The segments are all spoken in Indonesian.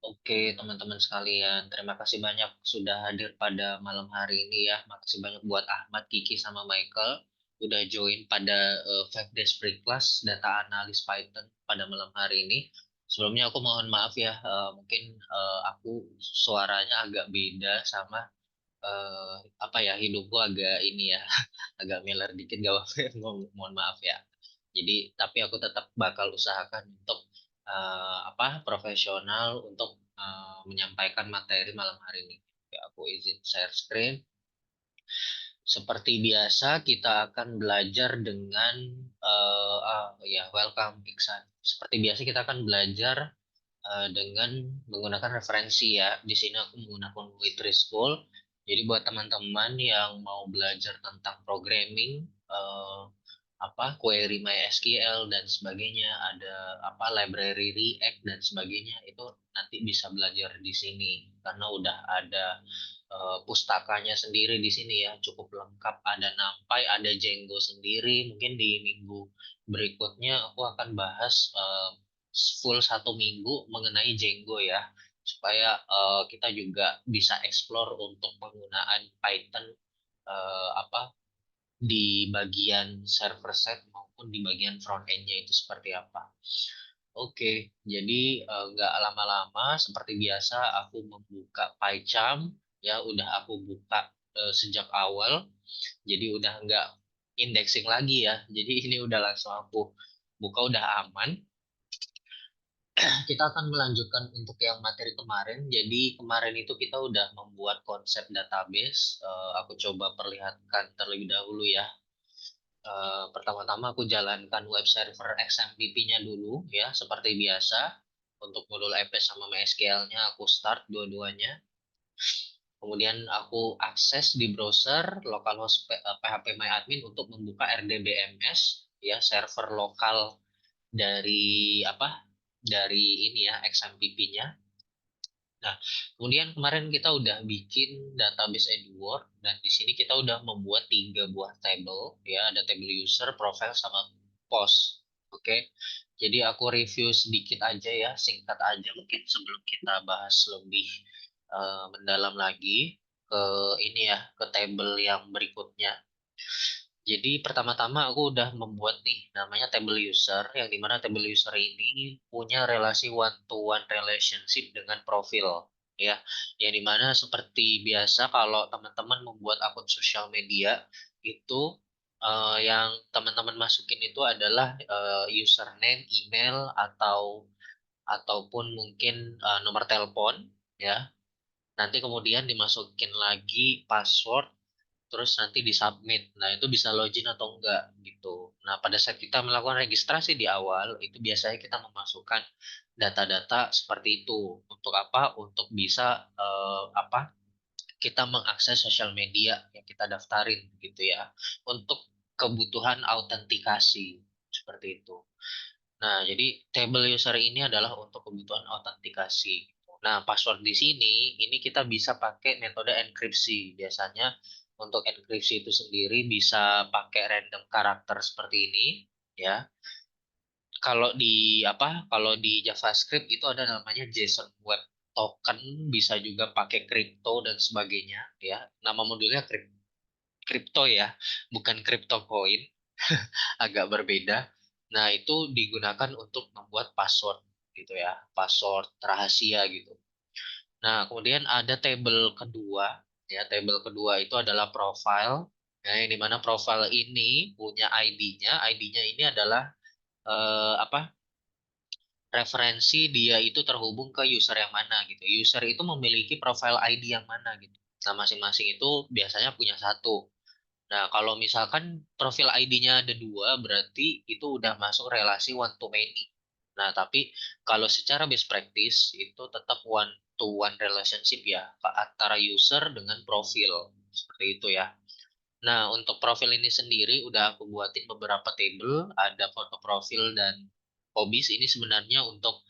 Oke, teman-teman sekalian, terima kasih banyak sudah hadir pada malam hari ini ya. Makasih banyak buat Ahmad, Kiki, sama Michael udah join pada Five Days Free Class Data Analyst Python pada malam hari ini. Sebelumnya aku mohon maaf ya, mungkin aku suaranya agak beda sama eh, apa ya, hidungku agak ini ya, agak meler dikit, gak apa-apa ya, mohon maaf ya. Jadi tapi aku tetap bakal usahakan untuk apa, profesional untuk menyampaikan materi malam hari ini. Ya, aku izin share screen. Seperti biasa kita akan belajar dengan ya, welcome Iksan. Seperti biasa kita akan belajar dengan menggunakan referensi ya. Di sini aku menggunakan Withristful. Jadi buat teman-teman yang mau belajar tentang programming, apa, query MySQL dan sebagainya, ada apa, library React dan sebagainya, itu nanti bisa belajar di sini karena udah ada pustakanya sendiri di sini ya, cukup lengkap. Ada NumPy, ada Django sendiri. Mungkin di minggu berikutnya aku akan bahas full 1 minggu mengenai Django ya, supaya kita juga bisa explore untuk penggunaan Python apa, di bagian server side maupun di bagian front end-nya itu seperti apa. Oke, jadi nggak lama-lama, seperti biasa aku membuka PyCharm ya, udah aku buka sejak awal, jadi udah nggak indexing lagi ya. Jadi ini udah langsung aku buka, udah aman. Kita akan melanjutkan untuk yang materi kemarin. Jadi kemarin itu kita udah membuat konsep database. Aku coba perlihatkan terlebih dahulu ya. Pertama-tama aku jalankan web server XMPP-nya dulu ya, seperti biasa. Untuk modul EPS sama MySQL-nya aku start dua-duanya. Kemudian aku akses di browser localhost phpMyAdmin untuk membuka RDBMS ya, server lokal dari apa? Dari ini ya, XMPP-nya. Nah, kemudian kemarin kita udah bikin database Edward, dan di sini kita udah membuat 3 buah table ya, ada table user, profile, sama post. Oke, jadi aku review sedikit aja ya, singkat aja mungkin sebelum kita bahas lebih mendalam lagi ke ini ya, ke table yang berikutnya. Jadi pertama-tama aku udah membuat nih namanya table user, yang dimana table user ini punya relasi one to one relationship dengan profil ya, yang dimana seperti biasa kalau teman-teman membuat akun sosial media itu yang teman-teman masukin itu adalah username, email, ataupun mungkin nomor telepon ya. Nanti kemudian dimasukin lagi password, terus nanti disubmit. Nah, itu bisa login atau enggak gitu. Nah, pada saat kita melakukan registrasi di awal, itu biasanya kita memasukkan data-data seperti itu. Untuk apa? Untuk bisa apa? Kita mengakses sosial media yang kita daftarin gitu ya. Untuk kebutuhan autentikasi seperti itu. Nah, jadi table user ini adalah untuk kebutuhan autentikasi. Nah, password di sini ini kita bisa pakai metode enkripsi. Biasanya untuk enkripsi itu sendiri bisa pakai random karakter seperti ini ya. Kalau di apa? Kalau di JavaScript itu ada namanya JSON Web Token, bisa juga pakai crypto dan sebagainya ya. Nama modulnya crypto ya, bukan crypto coin, agak berbeda. Nah, itu digunakan untuk membuat password gitu ya, password rahasia gitu. Nah, kemudian ada table kedua, ya, table kedua itu adalah profile. Ya, yang dimana profile ini punya ID-nya, ID-nya ini adalah apa? Referensi dia itu terhubung ke user yang mana gitu. User itu memiliki profile ID yang mana gitu. Nah, masing-masing itu biasanya punya satu. Nah, kalau misalkan profil ID-nya ada dua, berarti itu udah masuk relasi one to many. Nah, tapi kalau secara best practice itu tetap one to one relationship ya, antara user dengan profil. Seperti itu ya. Nah, untuk profil ini sendiri udah aku buatin beberapa table, ada foto profil dan hobbies. Ini sebenarnya untuk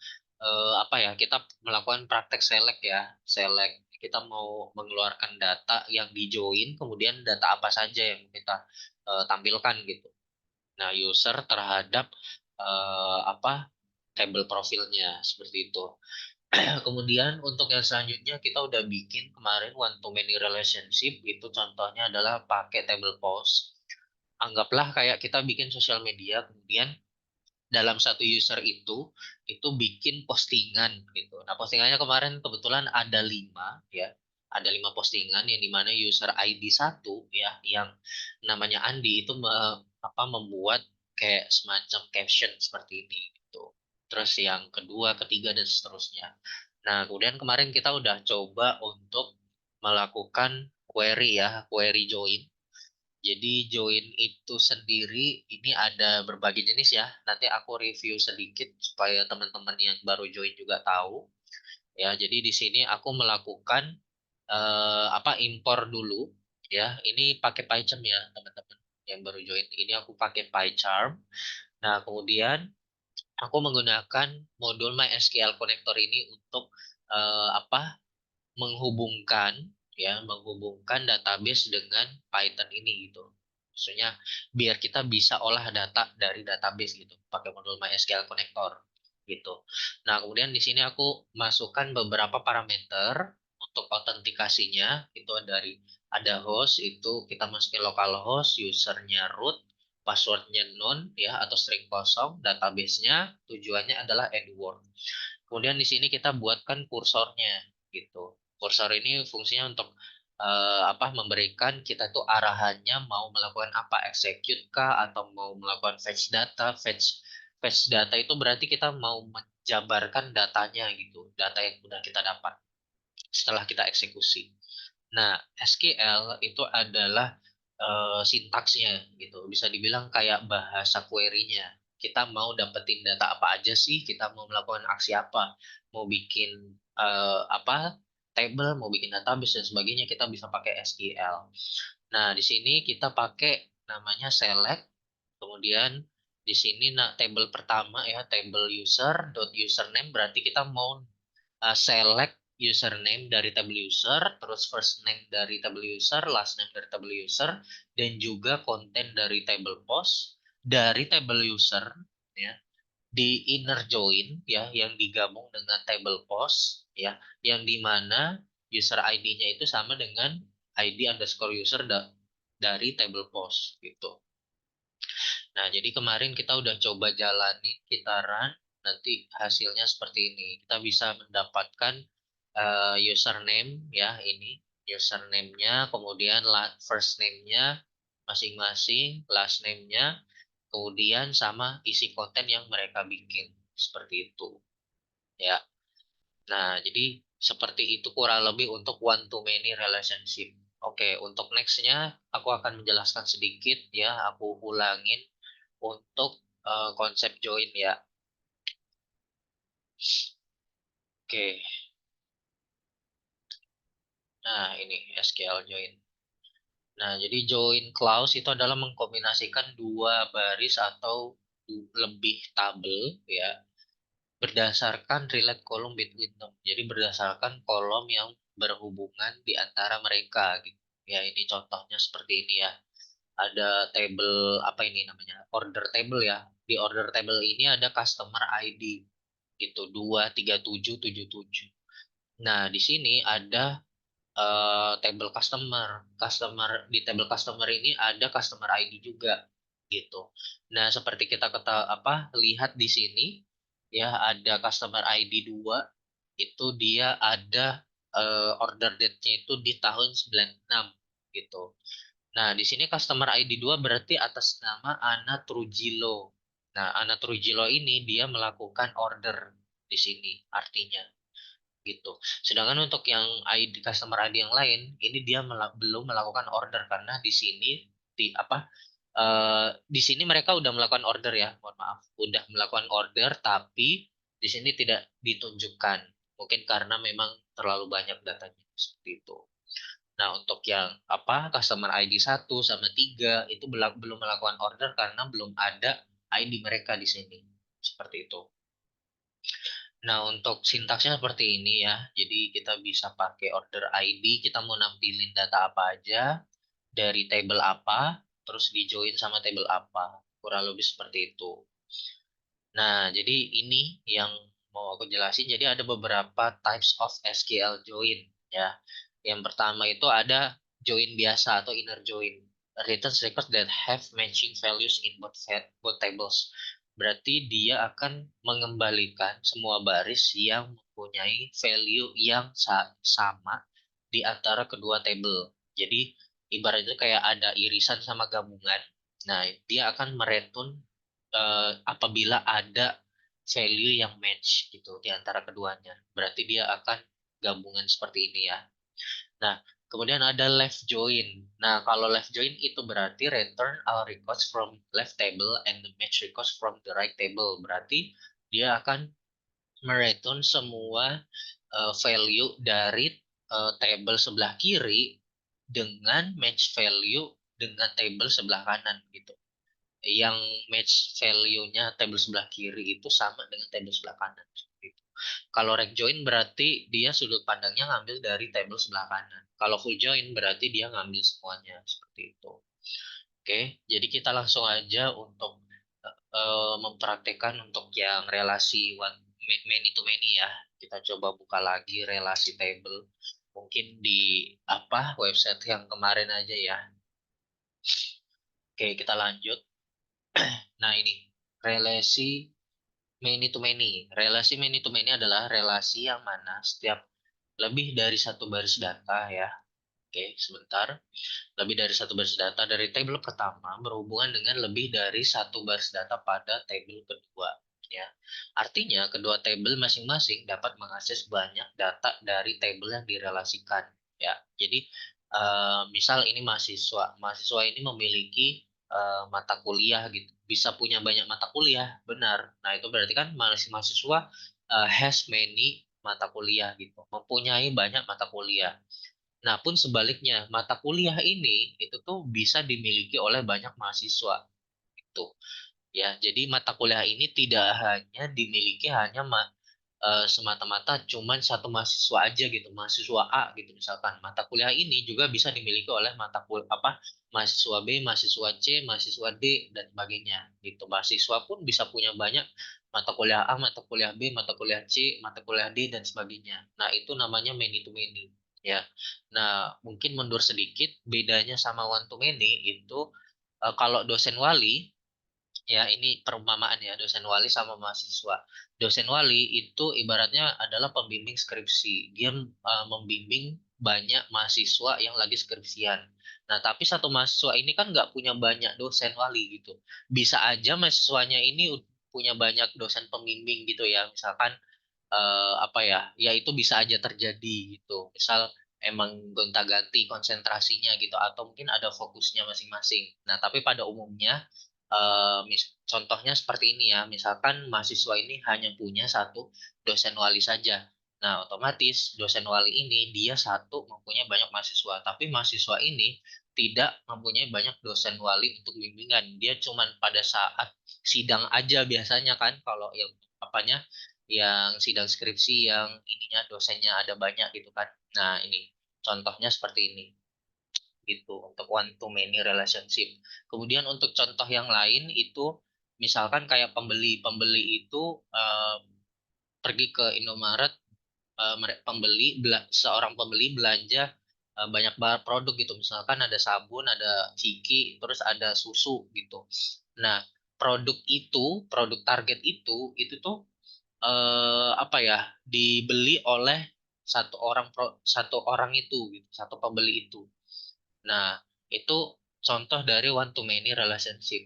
apa ya? Kita melakukan praktek select ya, select. Kita mau mengeluarkan data yang di join, kemudian data apa saja yang kita tampilkan gitu. Nah, user terhadap apa, table profilnya seperti itu. Kemudian untuk yang selanjutnya kita udah bikin kemarin one to many relationship, itu contohnya adalah pakai table post. Anggaplah kayak kita bikin sosial media, kemudian dalam satu user itu bikin postingan gitu. Nah, postingannya kemarin kebetulan ada 5 ya. Ada 5 postingan yang dimana user ID satu ya, yang namanya Andi itu membuat kayak semacam caption seperti ini gitu. Terus yang kedua, ketiga dan seterusnya. Nah, kemudian kemarin kita udah coba untuk melakukan query ya, query join. Jadi join itu sendiri ini ada berbagai jenis ya. Nanti aku review sedikit supaya teman-teman yang baru join juga tahu. Ya, jadi di sini aku melakukan impor dulu ya. Ini pakai PyCharm ya, teman-teman yang baru join. Ini aku pakai PyCharm. Nah, kemudian aku menggunakan modul MySQL Connector ini untuk menghubungkan menghubungkan database dengan Python ini gitu. Maksudnya biar kita bisa olah data dari database gitu pakai modul MySQL Connector gitu. Nah, kemudian di sini aku masukkan beberapa parameter untuk autentikasinya. Itu ada host, itu kita masukin localhost, usernya root, passwordnya none ya atau string kosong, databasenya tujuannya adalah Edward. Kemudian di sini kita buatkan kursornya gitu. Kursor ini fungsinya untuk memberikan kita tuh arahannya mau melakukan apa, execute kah atau mau melakukan fetch data. Fetch data itu berarti kita mau menjabarkan datanya gitu, data yang sudah kita dapat setelah kita eksekusi. Nah, SQL itu adalah sintaksnya gitu. Bisa dibilang kayak bahasa query-nya. Kita mau dapetin data apa aja sih? Kita mau melakukan aksi apa? Mau bikin table, mau bikin database dan sebagainya, kita bisa pakai SQL. Nah, di sini kita pakai namanya select. Kemudian di sini table pertama ya, table user dot username, berarti kita mau select username dari table user, terus first name dari table user, last name dari table user, dan juga konten dari table post dari table user ya di inner join ya yang digabung dengan table post ya yang dimana user ID-nya itu sama dengan ID underscore user dari table post gitu. Nah, jadi kemarin kita udah coba jalanin, kita run, nanti hasilnya seperti ini. Kita bisa mendapatkan username ya, ini username-nya, kemudian first name-nya masing-masing, last name-nya, kemudian sama isi konten yang mereka bikin. Seperti itu. Ya. Nah, jadi seperti itu kurang lebih untuk one to many relationship. Oke, untuk nextnya aku akan menjelaskan sedikit ya, aku ulangin untuk konsep join ya. Oke, nah ini SQL join. Nah, jadi join clause itu adalah mengkombinasikan dua baris atau lebih tabel ya berdasarkan relate column between them. Jadi berdasarkan kolom yang berhubungan di antara mereka gitu. Ya, ini contohnya seperti ini ya. Ada table apa ini namanya? Order table ya. Di order table ini ada customer ID gitu 23777. Nah, di sini ada table customer. Di table customer ini ada customer ID juga gitu. Nah, seperti kita lihat di sini ya ada customer ID 2 itu dia ada order date-nya itu di tahun 96 gitu. Nah, di sini customer ID 2 berarti atas nama Ana Trujillo. Nah, Ana Trujillo ini dia melakukan order di sini artinya gitu. Sedangkan untuk yang ID customer ID yang lain, ini dia belum melakukan order karena di sini di sini mereka udah melakukan order ya, mohon maaf, udah melakukan order tapi di sini tidak ditunjukkan. Mungkin karena memang terlalu banyak datanya seperti itu. Nah, untuk yang customer ID 1 sama 3 itu belum melakukan order karena belum ada ID mereka di sini. Seperti itu. Nah, untuk sintaksnya seperti ini ya. Jadi kita bisa pakai order ID, kita mau nampilin data apa aja, dari table apa, terus di join sama table apa. Kurang lebih seperti itu. Nah, jadi ini yang mau aku jelasin. Jadi ada beberapa types of SQL join ya. Yang pertama itu ada join biasa atau inner join. Returns records that have matching values in both tables. Berarti dia akan mengembalikan semua baris yang mempunyai value yang sama di antara kedua table. Jadi ibaratnya kayak ada irisan sama gabungan. Nah, dia akan mereturn apabila ada value yang match gitu di antara keduanya. Berarti dia akan gabungan seperti ini ya. Nah, kemudian ada left join. Nah, kalau left join itu berarti return all records from left table and the match records from the right table. Berarti dia akan mereturn semua value dari table sebelah kiri dengan match value dengan table sebelah kanan gitu. Yang match value-nya table sebelah kiri itu sama dengan table sebelah kanan. Gitu. Kalau rect join berarti dia sudut pandangnya ngambil dari table sebelah kanan. Kalau full join berarti dia ngambil semuanya seperti itu. Oke, jadi kita langsung aja untuk mempraktekkan untuk yang relasi many to many ya. Kita coba buka lagi relasi table. Mungkin di apa website yang kemarin aja ya. Oke, kita lanjut. Nah, ini relasi many to many. Relasi many to many adalah relasi yang mana setiap lebih dari satu baris data ya. Oke, sebentar. Lebih dari satu baris data dari tabel pertama berhubungan dengan lebih dari satu baris data pada tabel kedua. Ya, artinya kedua tabel masing-masing dapat mengakses banyak data dari tabel yang direlasikan. Ya, jadi misal ini mahasiswa ini memiliki mata kuliah gitu, bisa punya banyak mata kuliah, benar. Nah itu berarti kan mahasiswa has many mata kuliah gitu, mempunyai banyak mata kuliah. Nah, pun sebaliknya, mata kuliah ini itu tuh bisa dimiliki oleh banyak mahasiswa. Itu ya. Jadi mata kuliah ini tidak hanya dimiliki hanya semata-mata cuman satu mahasiswa aja gitu, mahasiswa A gitu misalkan. Mata kuliah ini juga bisa dimiliki oleh mahasiswa B, mahasiswa C, mahasiswa D dan sebagainya gitu. Mahasiswa pun bisa punya banyak mata kuliah A, mata kuliah B, mata kuliah C, mata kuliah D dan sebagainya. Nah, itu namanya many to many ya. Nah, mungkin mundur sedikit bedanya sama one to many itu kalau dosen wali ya ini perumpamaan ya dosen wali sama mahasiswa. Dosen wali itu ibaratnya adalah pembimbing skripsi. Dia membimbing banyak mahasiswa yang lagi skripsian. Nah, tapi satu mahasiswa ini kan nggak punya banyak dosen wali gitu. Bisa aja mahasiswanya ini punya banyak dosen pembimbing gitu ya. Misalkan apa ya, ya itu bisa aja terjadi gitu. Misal emang gonta-ganti konsentrasinya gitu atau mungkin ada fokusnya masing-masing. Nah, tapi pada umumnya contohnya seperti ini ya, misalkan mahasiswa ini hanya punya satu dosen wali saja. Nah, otomatis dosen wali ini dia satu mempunyai banyak mahasiswa, tapi mahasiswa ini tidak mempunyai banyak dosen wali untuk bimbingan. Dia cuman pada saat sidang aja biasanya kan kalau yang apanya yang sidang skripsi yang ininya dosennya ada banyak gitu kan. Nah, ini contohnya seperti ini gitu untuk one to many relationship. Kemudian untuk contoh yang lain itu misalkan kayak pembeli itu pergi ke Indomaret, seorang pembeli belanja banyak produk gitu. Misalkan ada sabun, ada ciki, terus ada susu gitu. Nah, produk target itu tuh apa ya dibeli oleh satu orang itu gitu, satu pembeli itu. Nah, itu contoh dari one to many relationship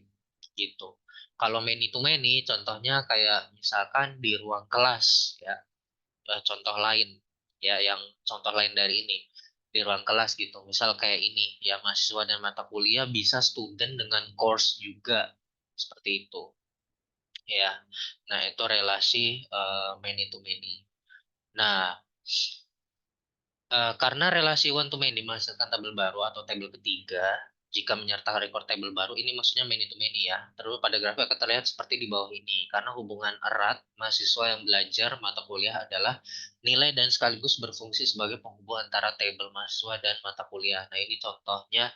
gitu. Kalau many to many contohnya kayak misalkan di ruang kelas ya, contoh lain ya yang contoh lain dari ini di ruang kelas gitu. Misal kayak ini ya mahasiswa dan mata kuliah bisa student dengan course juga seperti itu ya. Nah, itu relasi many to many. Nah, karena relasi one to many menghasilkan tabel baru atau tabel ketiga, jika menyertakan rekor tabel baru, ini maksudnya many to many ya. Terus pada grafik akan terlihat seperti di bawah ini. Karena hubungan erat mahasiswa yang belajar mata kuliah adalah nilai dan sekaligus berfungsi sebagai penghubung antara tabel mahasiswa dan mata kuliah. Nah, ini contohnya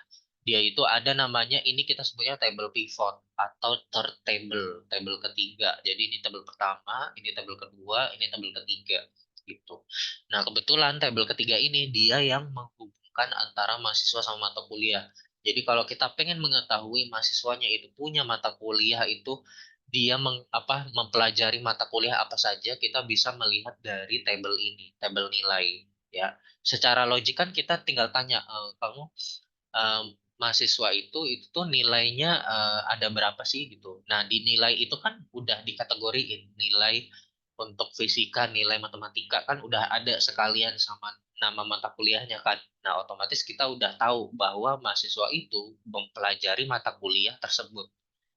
dia itu ada namanya, ini kita sebutnya table pivot atau third table, table ketiga. Jadi ini table pertama, ini table kedua, ini table ketiga gitu. Nah, kebetulan table ketiga ini dia yang menghubungkan antara mahasiswa sama mata kuliah. Jadi kalau kita pengen mengetahui mahasiswanya itu punya mata kuliah itu dia mempelajari mata kuliah apa saja, kita bisa melihat dari table ini, table nilai ya. Secara logik kan kita tinggal tanya, kamu eh, mahasiswa itu tuh nilainya ada berapa sih gitu. Nah, di nilai itu kan udah dikategoriin nilai untuk fisika, nilai matematika kan udah ada sekalian sama nama mata kuliahnya kan. Nah, otomatis kita udah tahu bahwa mahasiswa itu mempelajari mata kuliah tersebut.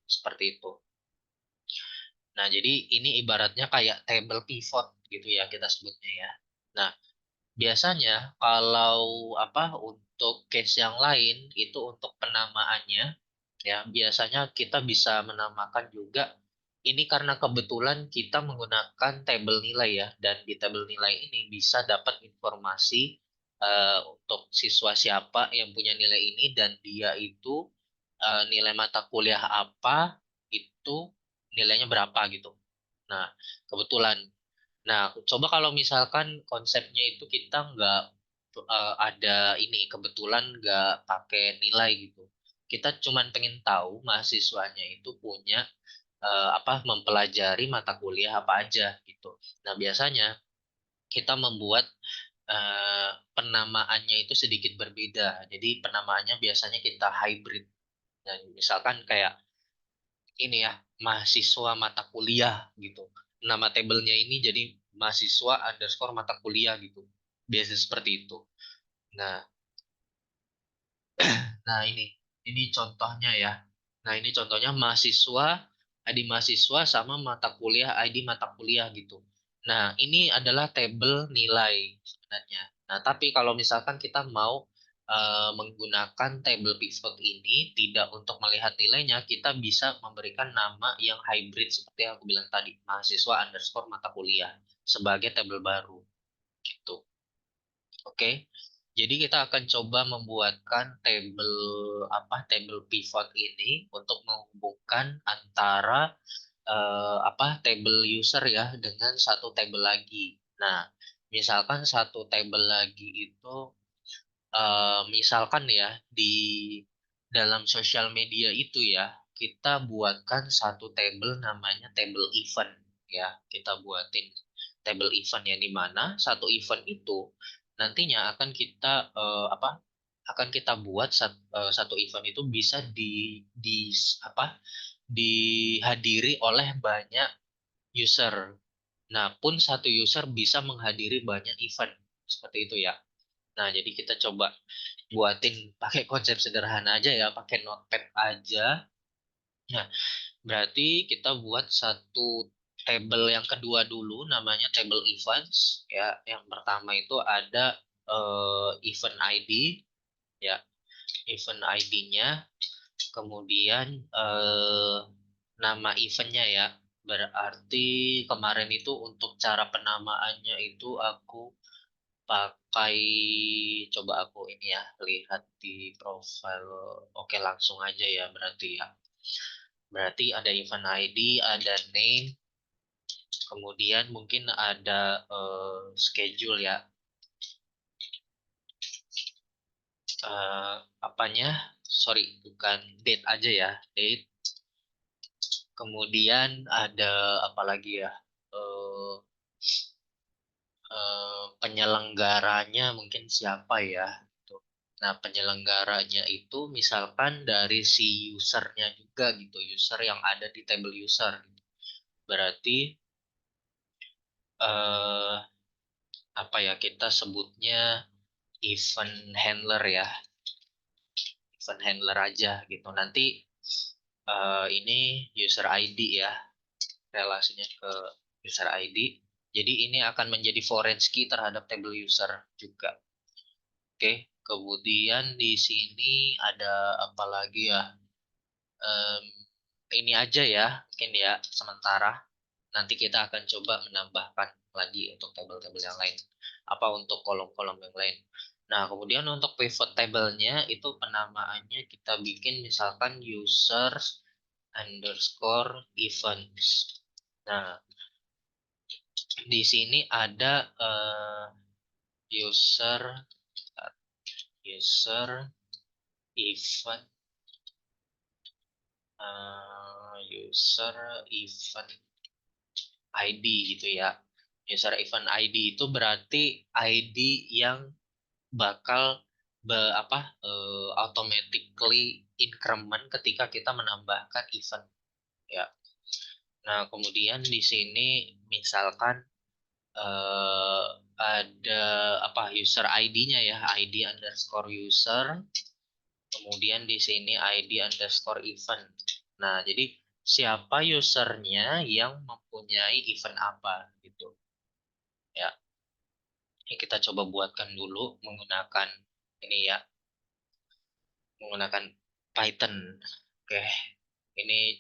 Seperti itu. Nah, jadi ini ibaratnya kayak table pivot gitu ya kita sebutnya ya. Nah, biasanya kalau untuk case yang lain itu untuk penamaannya ya biasanya kita bisa menamakan juga ini karena kebetulan kita menggunakan tabel nilai ya, dan di tabel nilai ini bisa dapat informasi untuk siswa siapa yang punya nilai ini dan dia itu nilai mata kuliah apa itu nilainya berapa gitu. Nah, kebetulan. Nah, coba kalau misalkan konsepnya itu kita nggak ada ini, kebetulan nggak pakai nilai gitu. Kita cuman pengen tahu mahasiswanya itu punya mempelajari mata kuliah apa aja gitu. Nah, biasanya kita membuat penamaannya itu sedikit berbeda. Jadi penamaannya biasanya kita hybrid. Dan misalkan kayak ini ya, mahasiswa mata kuliah gitu. Nama tabelnya ini jadi mahasiswa underscore mata kuliah gitu. Biasa seperti itu. Nah, nah ini contohnya ya. Nah, ini contohnya mahasiswa, ID mahasiswa sama mata kuliah, ID mata kuliah gitu. Nah, ini adalah tabel nilai sebenarnya. Nah, tapi kalau misalkan kita mau menggunakan table pivot ini tidak untuk melihat nilainya, kita bisa memberikan nama yang hybrid seperti yang aku bilang tadi, mahasiswa underscore mata kuliah sebagai tabel baru gitu. Oke. Jadi kita akan coba membuatkan table pivot ini untuk menghubungkan antara table user ya dengan satu table lagi. Nah, misalkan satu table lagi itu misalkan ya di dalam sosial media itu ya kita buatkan satu table namanya table event ya. Kita buatin table event yang di mana satu event itu nantinya akan kita buat satu event itu bisa dihadiri oleh banyak user. Nah, pun satu user bisa menghadiri banyak event seperti itu ya. Nah, jadi kita coba buatin pakai konsep sederhana aja ya, pakai notepad aja. Nah, berarti kita buat satu table yang kedua dulu, namanya table events. Ya, yang pertama itu ada event ID, ya, event ID-nya. Kemudian nama eventnya ya. Berarti kemarin itu untuk cara penamaannya itu aku pakai, coba aku ini ya lihat di profile. Oke, langsung aja ya berarti ya. Berarti ada event ID, ada name, kemudian mungkin ada schedule ya. Apanya? Sorry, bukan date aja ya, date. Kemudian ada apa lagi ya? Eh, Penyelenggaranya mungkin siapa ya? Tuh. Nah, penyelenggaranya itu misalkan dari si usernya juga gitu, user yang ada di table user. Berarti eh, apa ya kita sebutnya event handler ya, event handler aja gitu. Nanti ini user ID ya, relasinya ke user ID. Jadi ini akan menjadi foreign key terhadap table user juga. Oke, kemudian di sini ada apa lagi ya? Em, ini aja ya, mungkin ya sementara. Nanti kita akan coba menambahkan lagi untuk tabel-tabel yang lain. Apa untuk kolom-kolom yang lain. Nah, kemudian untuk pivot table-nya itu penamaannya kita bikin misalkan users underscore events. Nah, di sini ada user user event user event ID gitu ya. User event ID itu berarti ID yang bakal automatically increment ketika kita menambahkan event ya. Nah, kemudian di sini misalkan ada user ID-nya ya, ID underscore user, kemudian di sini ID underscore event. Nah, jadi siapa usernya yang mempunyai event apa gitu ya. Ini kita coba buatkan dulu menggunakan ini ya, menggunakan Python. Oke, ini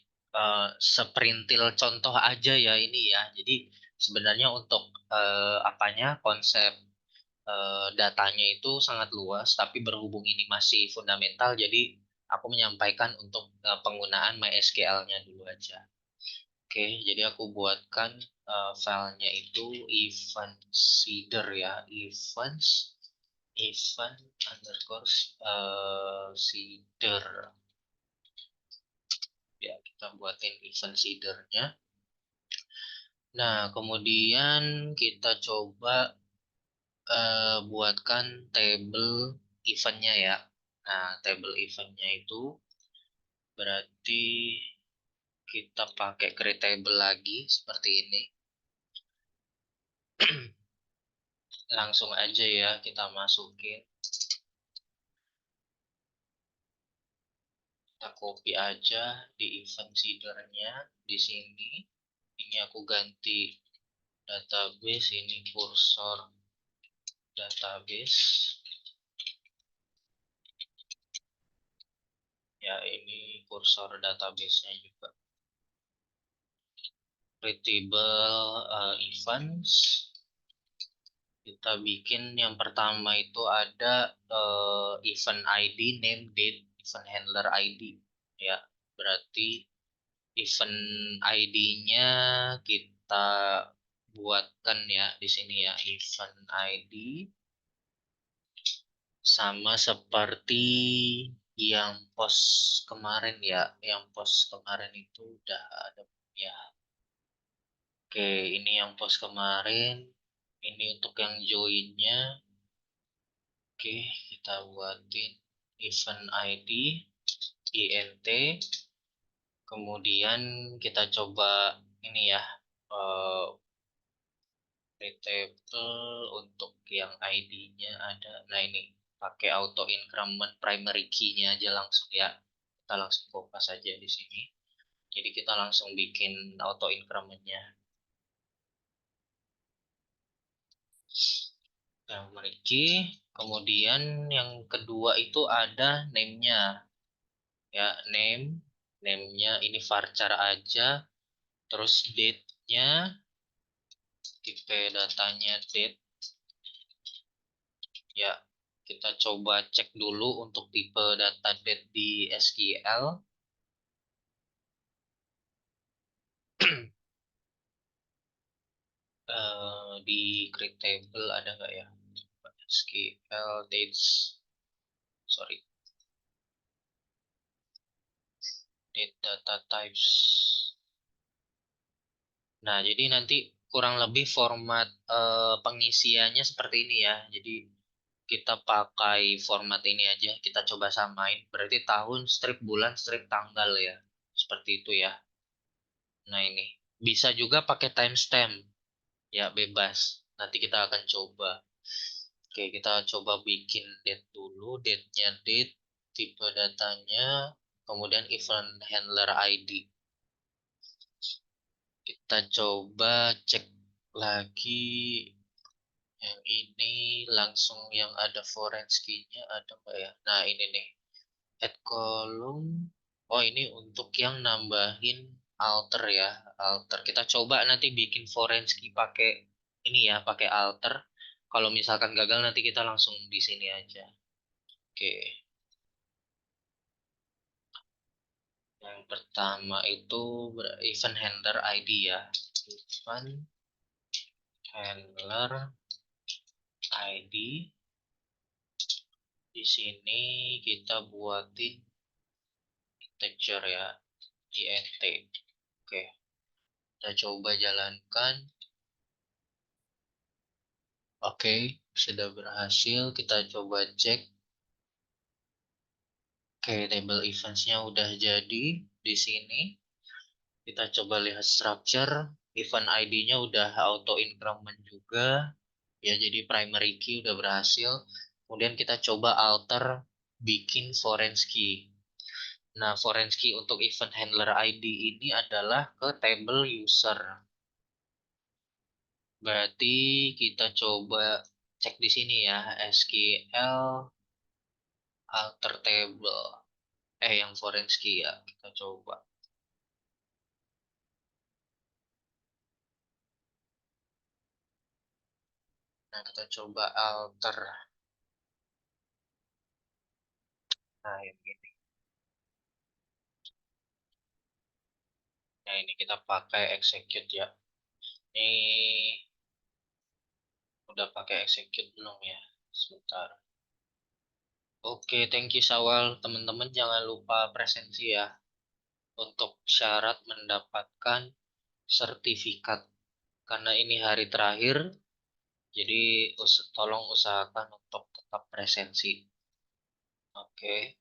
seperintil contoh aja ya ini ya. Jadi sebenarnya untuk konsep datanya itu sangat luas, tapi berhubung ini masih fundamental, jadi aku menyampaikan untuk penggunaan MySQL-nya dulu aja. Oke, jadi aku buatkan filenya itu event seeder ya, event underscore seeder. Ya, kita buatin event seedernya. Nah, kemudian kita coba buatkan table eventnya ya. Nah, table eventnya itu berarti kita pakai create table lagi seperti ini. Langsung aja ya kita masukin. Kita copy aja di event seedernya di sini. Ini aku ganti database, ini cursor database. Ya, ini kursor database-nya juga. Readable events. Kita bikin yang pertama itu ada event ID, name, date, event handler ID. Ya, berarti event ID-nya kita buatkan ya di sini ya, event ID sama seperti yang post kemarin ya, yang post kemarin itu udah ada ya. Oke, ini yang post kemarin, ini untuk yang joinnya. Oke, kita buatin event ID int, kemudian kita coba ini ya, eh, table untuk yang ID-nya ada. Nah, ini pakai auto increment primary key-nya aja langsung ya. Kita langsung kopas saja di sini. Jadi kita langsung bikin auto increment-nya. Primary key. Kemudian yang kedua itu ada name-nya. Ya, name-nya ini varchar aja. Terus date-nya, tipe datanya date. Ya, kita coba cek dulu untuk tipe data date di SQL. Di create table ada nggak ya? SQL dates, sorry, date data types. Nah, jadi nanti kurang lebih format pengisiannya seperti ini ya. Jadi kita pakai format ini aja, kita coba samain. Berarti tahun, strip bulan, strip tanggal ya. Seperti itu ya. Nah, ini bisa juga pakai timestamp. Ya, bebas. Nanti kita akan coba. Oke, kita coba bikin date dulu. Date-nya date, tipe datanya, kemudian event handler ID. Kita coba cek lagi yang ini langsung yang ada foreign key-nya ada nggak ya? Nah, ini nih. Add column. Oh, ini untuk yang nambahin alter ya. Alter. Kita coba nanti bikin foreign key pakai ini ya, pakai alter. Kalau misalkan gagal nanti kita langsung di sini aja. Oke. Yang pertama itu event handler ID ya. Event handler ID. Di sini kita buatin integer ya, int. Oke, kita coba jalankan. Oke, sudah berhasil. Kita coba cek. Oke, table eventsnya udah jadi di sini. Kita coba lihat structure. Event ID-nya udah auto increment juga. Ya, jadi primary key udah berhasil. Kemudian kita coba alter bikin foreign key. Nah, foreign key untuk event handler ID ini adalah ke table user. Berarti kita coba cek di sini ya, SQL alter table. Yang foreign key ya, kita coba. Nah, kita coba alter. Nah, ini. Nah, ini kita pakai execute ya. Ini udah pakai execute belum ya? Sebentar. Oke, thank you Sawal. Teman-teman jangan lupa presensi ya untuk syarat mendapatkan sertifikat. Karena ini hari terakhir, jadi tolong usahakan untuk tetap presensi. Oke,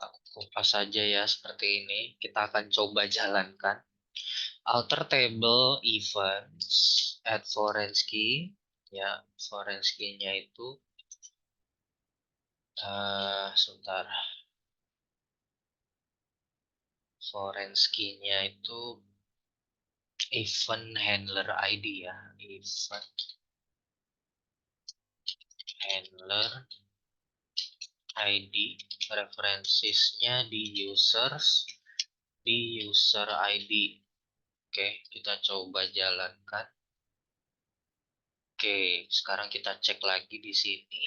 aku kupas saja ya seperti ini. Kita akan coba jalankan. Alter table events at foreign key. Ya, foreign key-nya itu sebentar. Foreign key-nya itu event handler ID ya. Event handler ID. References-nya di users. Di user ID. Oke, kita coba jalankan. Oke, sekarang kita cek lagi di sini.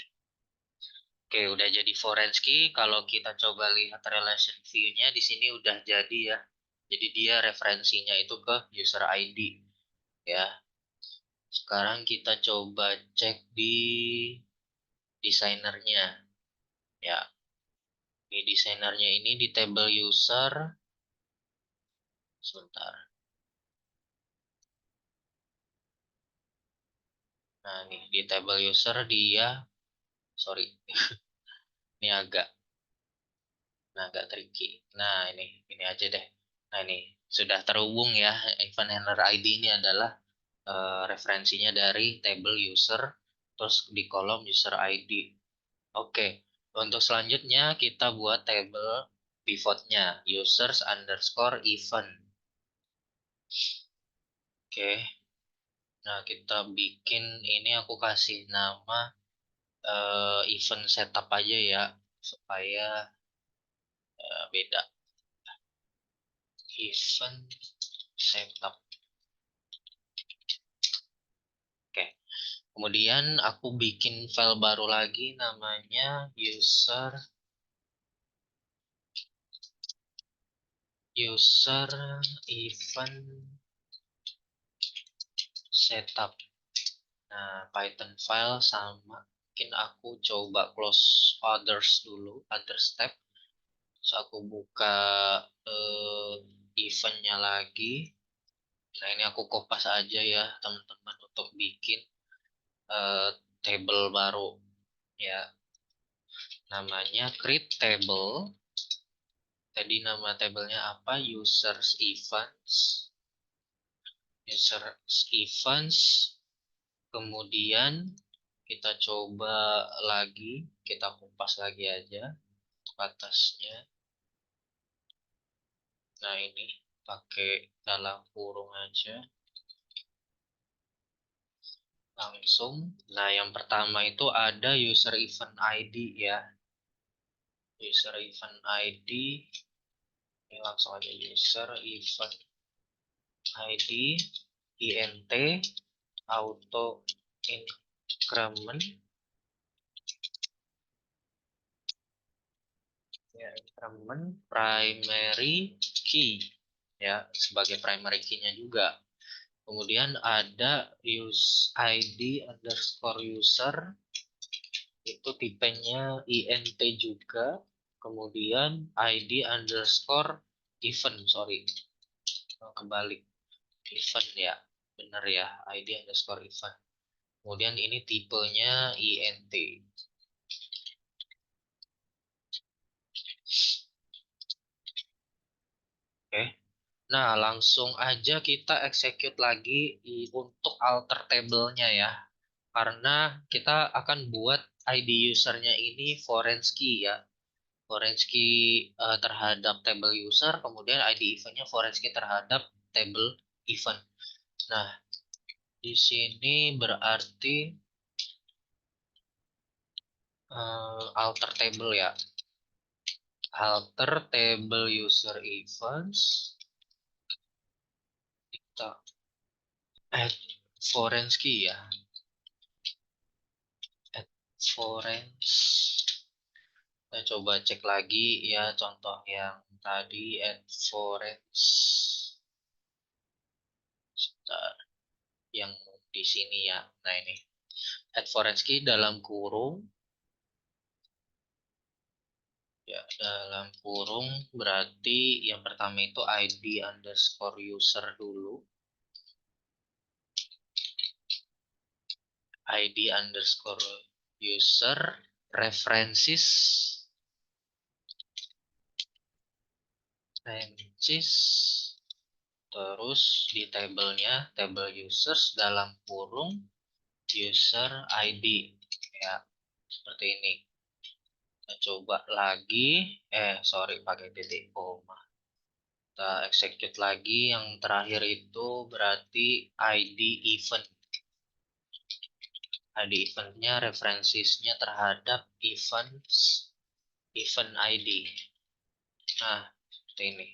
Oke, udah jadi foreign key. Kalau kita coba lihat relation view-nya di sini udah jadi ya. Jadi dia referensinya itu ke user ID ya. Sekarang kita coba cek di desainernya ya. Di desainernya ini di table user. Sebentar. Nah, nih di table user dia, sorry, ini agak tricky. Nah, ini aja deh. Nah, ini sudah terhubung ya. Event handler ID ini adalah referensinya dari table user, terus di kolom user ID. Oke, untuk selanjutnya kita buat table pivotnya, users underscore event. Oke, nah kita bikin ini aku kasih nama event setup aja ya, supaya beda. Event setup. Oke, kemudian aku bikin file baru lagi namanya user event setup. Nah, Python file sama. Mungkin aku coba close others dulu, other step. Terus aku buka eventnya lagi. Nah, ini aku kopas aja ya, teman-teman, untuk bikin eh, table baru. Ya, namanya create table. Tadi nama tablenya apa? Users events. Users events. Kemudian kita coba lagi, kita kupas lagi aja batasnya. Nah, ini pakai dalam kurung aja. Langsung. Nah, yang pertama itu ada user event ID ya. User event ID. Ini langsung aja user event ID int. auto increment, ya, increment primary key, ya, sebagai primary key-nya juga. Kemudian ada use ID underscore user, itu tipenya int juga. Kemudian ID underscore event, sorry, kebalik, event ya, bener ya, ID underscore event. Kemudian ini tipenya int. Oke. Nah, langsung aja kita execute lagi untuk alter table-nya ya. Karena kita akan buat ID usernya ini foreign key ya. Foreign key terhadap table user, kemudian ID eventnya foreign key terhadap table event. Nah, di sini berarti alter table ya. Alter table user events. Kita add foreign key ya. Add foreign. Kita coba cek lagi ya contoh yang tadi, add foreign. Yang di sini ya. Nah, ini add foreign key dalam kurung. Ya, dalam kurung berarti yang pertama itu ID underscore user dulu. ID underscore user, references, terus di tabelnya, table users dalam kurung user ID. Ya, seperti ini. Kita coba lagi, sorry, pakai titik koma. Kita execute lagi, yang terakhir itu berarti ID event. ID eventnya, referensinya terhadap event ID. Nah, seperti ini.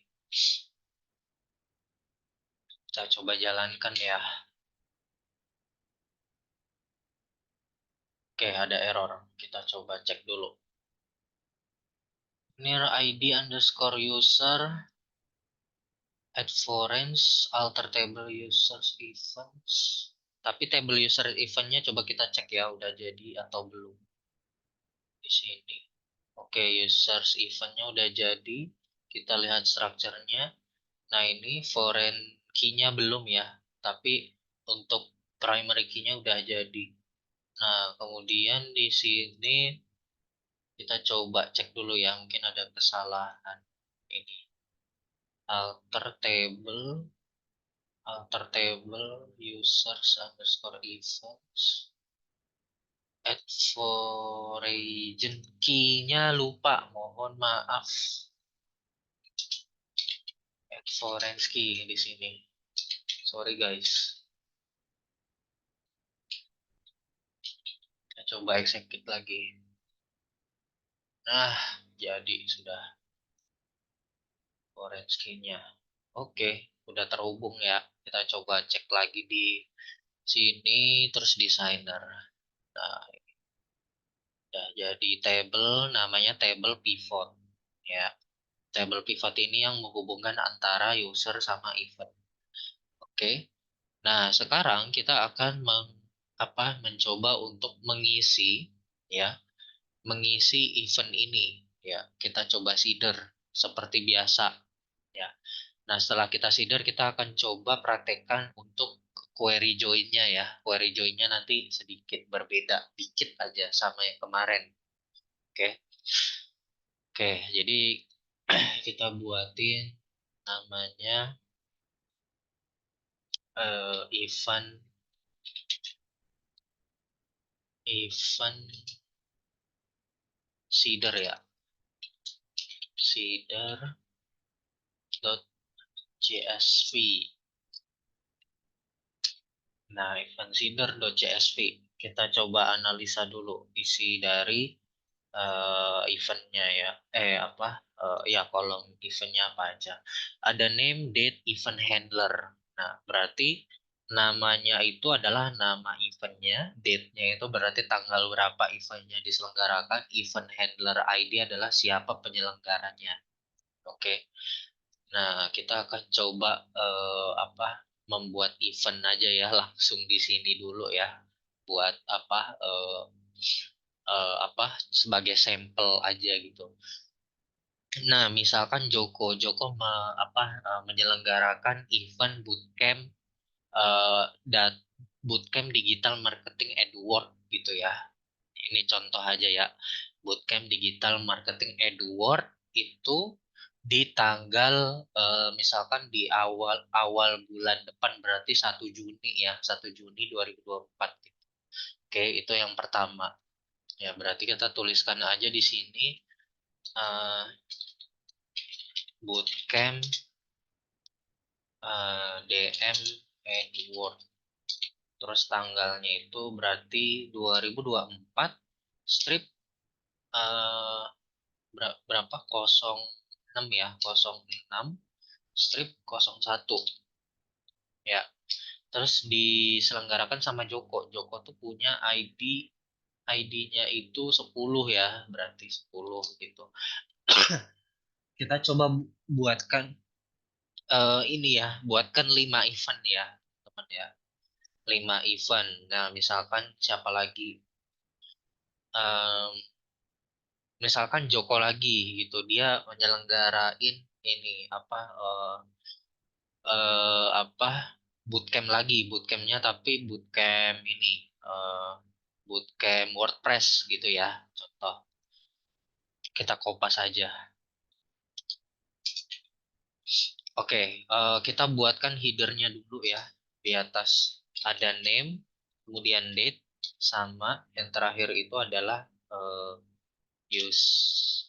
Kita coba jalankan ya. Oke, ada error. Kita coba cek dulu. Near ID underscore user, add foreign, alter table users events. Tapi table user eventnya coba kita cek ya, udah jadi atau belum. Di sini. Oke, users eventnya udah jadi. Kita lihat strukturnya. Nah, ini foreign key-nya belum ya. Tapi untuk primary key-nya udah jadi. Nah, kemudian di sini kita coba cek dulu ya. Mungkin ada kesalahan. Ini. Alter table users underscore events. Add foreign key-nya lupa, mohon maaf. Add foreign key di sini. Sorry guys. Kita coba execute lagi. Nah, jadi sudah foreign key-nya. Oke, udah terhubung ya. Kita coba cek lagi di sini, terus designer. Nah, udah jadi table, namanya table pivot. Ya, table pivot ini yang menghubungkan antara user sama event. Oke. Nah, sekarang kita akan mencoba untuk mengisi ya, mengisi event ini ya. Kita coba seeder seperti biasa ya. Nah, setelah kita seeder kita akan coba praktekkan untuk query join-nya ya. Query join-nya nanti sedikit berbeda, dikit aja sama yang kemarin. Oke. Oke, jadi kita buatin namanya event seeder ya. Seeder.csv. Nah, event seeder.csv. Kita coba analisa dulu isi dari eventnya ya. Ya, kolom eventnya apa aja. Ada name, date, event handler. Nah, berarti namanya itu adalah nama eventnya, date-nya itu berarti tanggal berapa eventnya diselenggarakan, event handler ID adalah siapa penyelenggaranya. Oke. Nah, kita akan coba apa membuat event aja ya langsung di sini dulu ya. Buat apa sebagai sampel aja gitu. Nah, misalkan Joko menyelenggarakan event bootcamp dan bootcamp digital marketing Edward gitu ya. Ini contoh aja ya. Bootcamp digital marketing Edward itu di tanggal misalkan di awal awal bulan depan berarti 1 Juni ya, 1 Juni 2024 gitu. Oke, itu yang pertama. Ya, berarti kita tuliskan aja di sini eh, bootcamp DM Edward. Terus tanggalnya itu berarti 2024 strip eh, berapa 06 ya 06 strip 01 ya. Terus diselenggarakan sama Joko. Joko tuh punya ID-nya itu 10 ya, berarti 10 gitu. Kita coba buatkan ini ya, buatkan 5 event ya, teman ya. 5 event. Nah, misalkan siapa lagi? Em, Misalkan Joko lagi gitu, dia menyelenggarain ini apa bootcamp lagi, bootcampnya tapi bootcamp ini bootcamp WordPress gitu ya, contoh. Kita kopas aja. Oke, kita buatkan headernya dulu ya. Di atas ada name, kemudian date, sama yang terakhir itu adalah use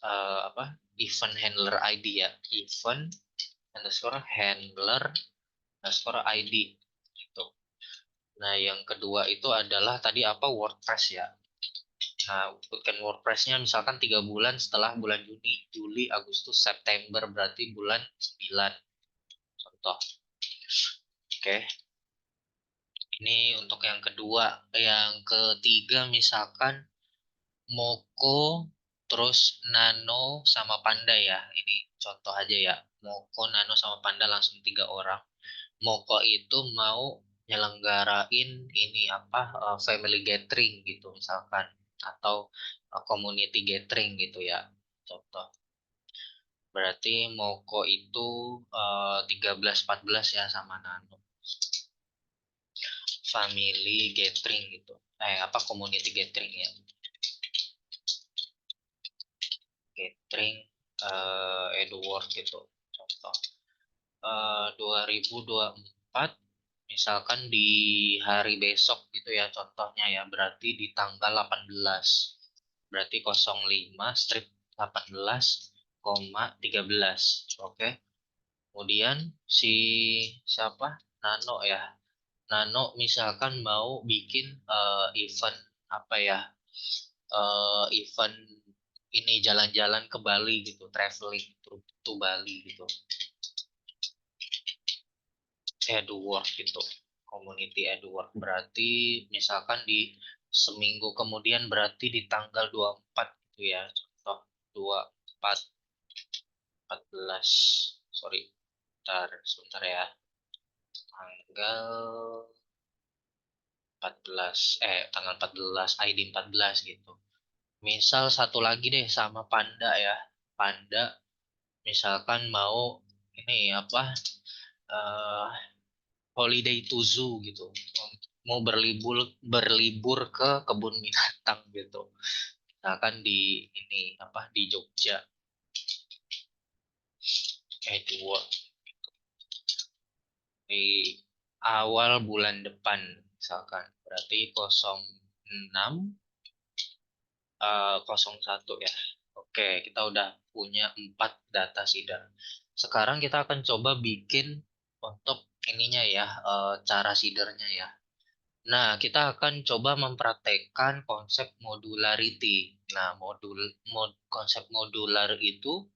apa event handler ID ya, event underscore handler underscore ID gitu. Nah, yang kedua itu adalah tadi apa WordPress ya. Nah, bootcamp WordPress-nya misalkan 3 bulan setelah bulan Juni, Juli, Agustus, September berarti bulan 9. Contoh. Oke. Ini untuk yang kedua. Yang ketiga misalkan Moko terus Nano sama Panda ya. Ini contoh aja ya. Moko, Nano sama Panda langsung 3 orang. Moko itu mau nyelenggarain ini family gathering gitu misalkan atau community gathering gitu ya. Contoh. Berarti Moko itu 13-14 ya sama Nano. Family gathering gitu. Community gathering ya. Gathering Edward gitu. Contoh. 2024 misalkan di hari besok gitu ya contohnya ya, berarti di tanggal 18, berarti 05 strip 18,13. Oke. Kemudian si siapa, Nano ya, Nano misalkan mau bikin event apa ya, event ini jalan-jalan ke Bali gitu, traveling to Bali gitu, Edward gitu, community Edward. Berarti misalkan di seminggu kemudian berarti di tanggal 24 gitu ya. Contoh 24 14. Sorry. Sebentar ya. Tanggal 14 tanggal 14 ID 14 gitu. Misal satu lagi deh sama Panda ya. Panda misalkan mau ini eh holiday to zoo gitu, mau berlibur berlibur ke kebun binatang gitu, misalkan di ini di Jogja, dua di awal bulan depan misalkan berarti 06 01 ya. Oke, kita udah punya 4 data seeder. Sekarang kita akan coba bikin untuk ininya ya, cara seedernya ya. Nah, kita akan coba mempraktekkan konsep modularity. Nah, konsep modular itu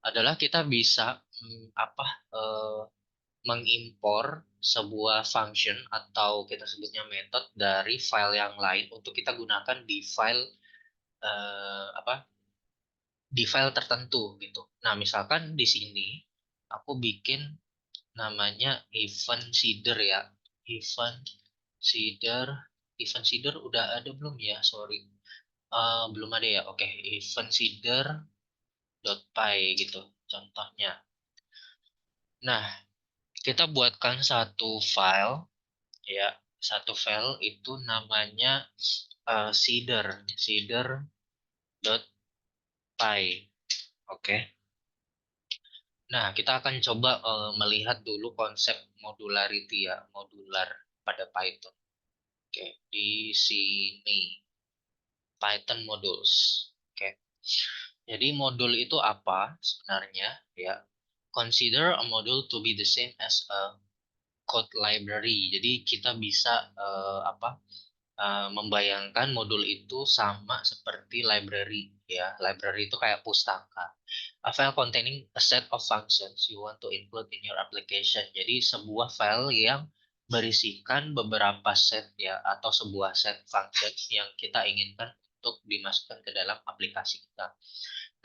adalah kita bisa mm, apa eh, mengimpor sebuah function atau kita sebutnya method dari file yang lain untuk kita gunakan di file di file tertentu gitu. Nah, misalkan di sini aku bikin namanya event seeder ya. Event seeder, event seeder udah ada belum ya? Sorry. Belum ada ya. Oke, event seeder.py gitu contohnya. Nah, kita buatkan satu file ya. Satu file itu namanya seeder.py. Oke. Nah, kita akan coba melihat dulu konsep modularity ya, modular pada Python. Oke, di sini Python modules. Oke. Jadi modul itu apa sebenarnya ya? Consider a module to be the same as a code library. Jadi kita bisa membayangkan modul itu sama seperti library ya. Library itu kayak pustaka. A file containing a set of functions you want to include in your application. Jadi sebuah file yang berisikan beberapa set ya atau sebuah set function yang kita inginkan untuk dimasukkan ke dalam aplikasi kita.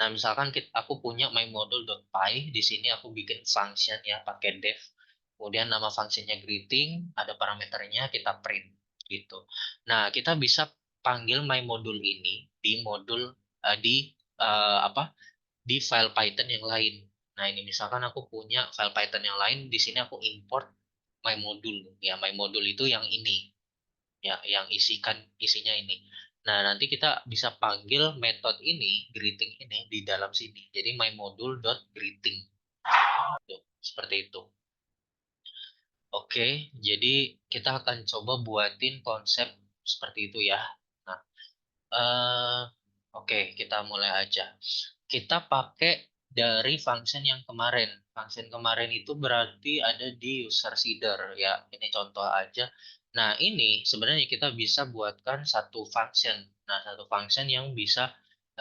Nah, misalkan aku punya mymodule.py, di sini aku bikin function ya pakai def. Kemudian nama fungsinya greeting, ada parameternya, kita print gitu. Nah, kita bisa panggil mymodule ini di modul di apa? Di file Python yang lain. Nah, ini misalkan aku punya file Python yang lain, di sini aku import mymodule. Ya, mymodule itu yang ini ya yang isinya ini. Nah, nanti kita bisa panggil metode ini, greeting ini di dalam sini. Jadi mymodule.greeting. Tuh, seperti itu. Oke, jadi kita akan coba buatin konsep seperti itu ya. Nah, eh, oke, kita mulai aja. Kita pakai dari function yang kemarin. Function kemarin itu berarti ada di user seeder ya. Ini contoh aja. Nah, ini sebenarnya kita bisa buatkan satu function. Nah, satu function yang bisa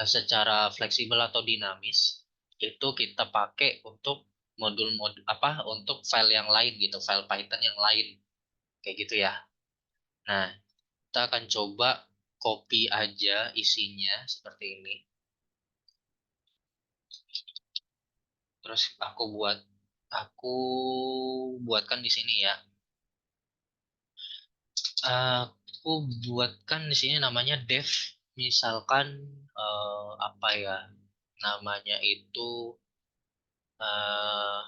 secara fleksibel atau dinamis itu kita pakai untuk modul-modul untuk file yang lain gitu, file Python yang lain. Kayak gitu ya. Nah, kita akan coba copy aja isinya seperti ini. Terus aku buatkan di sini ya. Aku buatkan di sini namanya dev. Misalkan apa ya? Namanya itu eh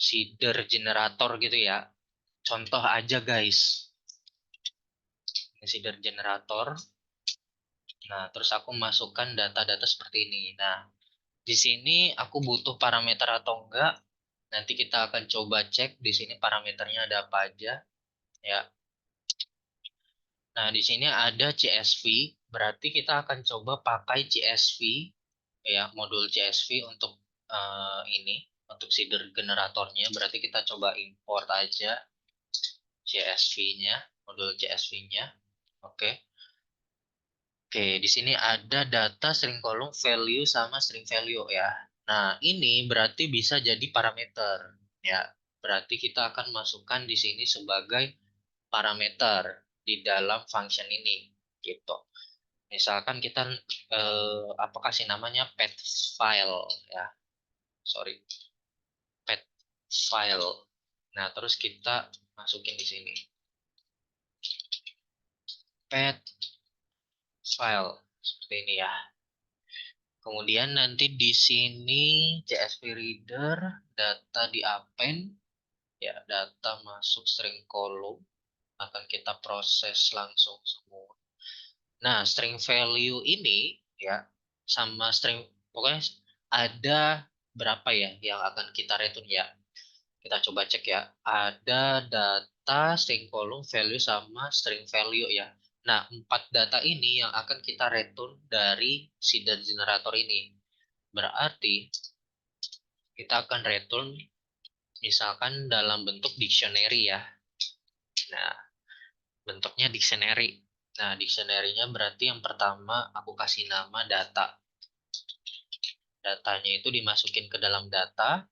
seeder generator gitu ya. Contoh aja guys. Ini seeder generator. Nah, terus aku masukkan data-data seperti ini. Nah, di sini aku butuh parameter atau enggak. Nanti kita akan coba cek di sini parameternya ada apa aja ya. Nah, di sini ada CSV, berarti kita akan coba pakai CSV ya, modul CSV untuk ini, untuk seeder generatornya. Berarti kita coba import aja CSV-nya, modul CSV-nya. Oke. Oke, di sini ada data string column value sama string value ya. Nah, ini berarti bisa jadi parameter ya. Berarti kita akan masukkan di sini sebagai parameter di dalam function ini gitu. Misalkan kita apa kasih namanya pet file ya. Sorry, pet file. Nah, terus kita masukin di sini pet file seperti ini ya. Kemudian nanti di sini CSV reader data di append ya, data masuk string column akan kita proses langsung semua. Nah, string value ini ya sama string pokoknya ada berapa ya yang akan kita return ya. Kita coba cek ya. Ada data, string column, value sama string value ya. Nah, 4 data ini yang akan kita return dari seeder generator ini. Berarti kita akan return misalkan dalam bentuk dictionary ya. Nah, bentuknya dictionary. Nah, dictionary-nya berarti yang pertama aku kasih nama data. Datanya itu dimasukin ke dalam data.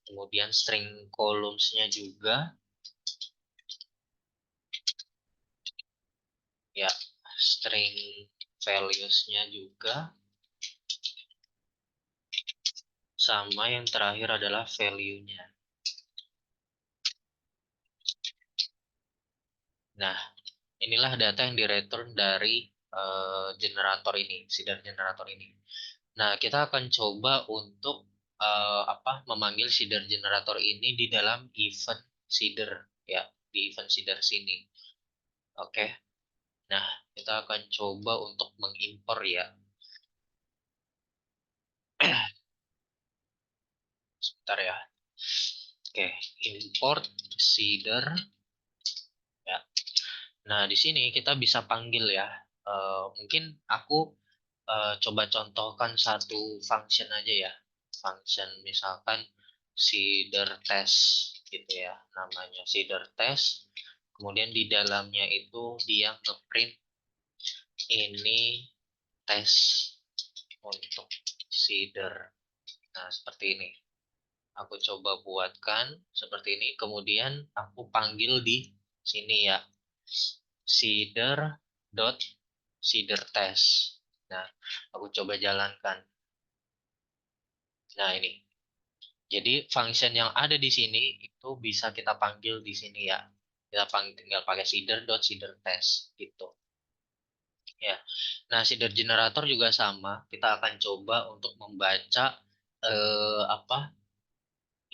Kemudian string columns-nya juga, ya, string values-nya juga, sama yang terakhir adalah value-nya. Nah, inilah data yang direturn dari generator ini, seeder generator ini. Nah, kita akan coba untuk memanggil seeder generator ini di dalam event seeder, ya, di event seeder sini. Oke. Nah, kita akan coba untuk mengimpor, ya. Sebentar ya. Oke, import seeder, ya. Nah, di sini kita bisa panggil, ya. Mungkin aku coba contohkan satu function aja, ya. Function misalkan seeder test gitu, ya. Namanya seeder test. Kemudian di dalamnya itu dia ngeprint ini tes untuk seeder. Nah, seperti ini. Aku coba buatkan seperti ini. Kemudian aku panggil di sini, ya. Seeder dot seeder test. Nah, aku coba jalankan. Nah, ini. Jadi function yang ada di sini itu bisa kita panggil di sini, ya. Kita tinggal pakai seeder dot seeder test gitu. Ya. Nah, seeder generator juga sama. Kita akan coba untuk membaca apa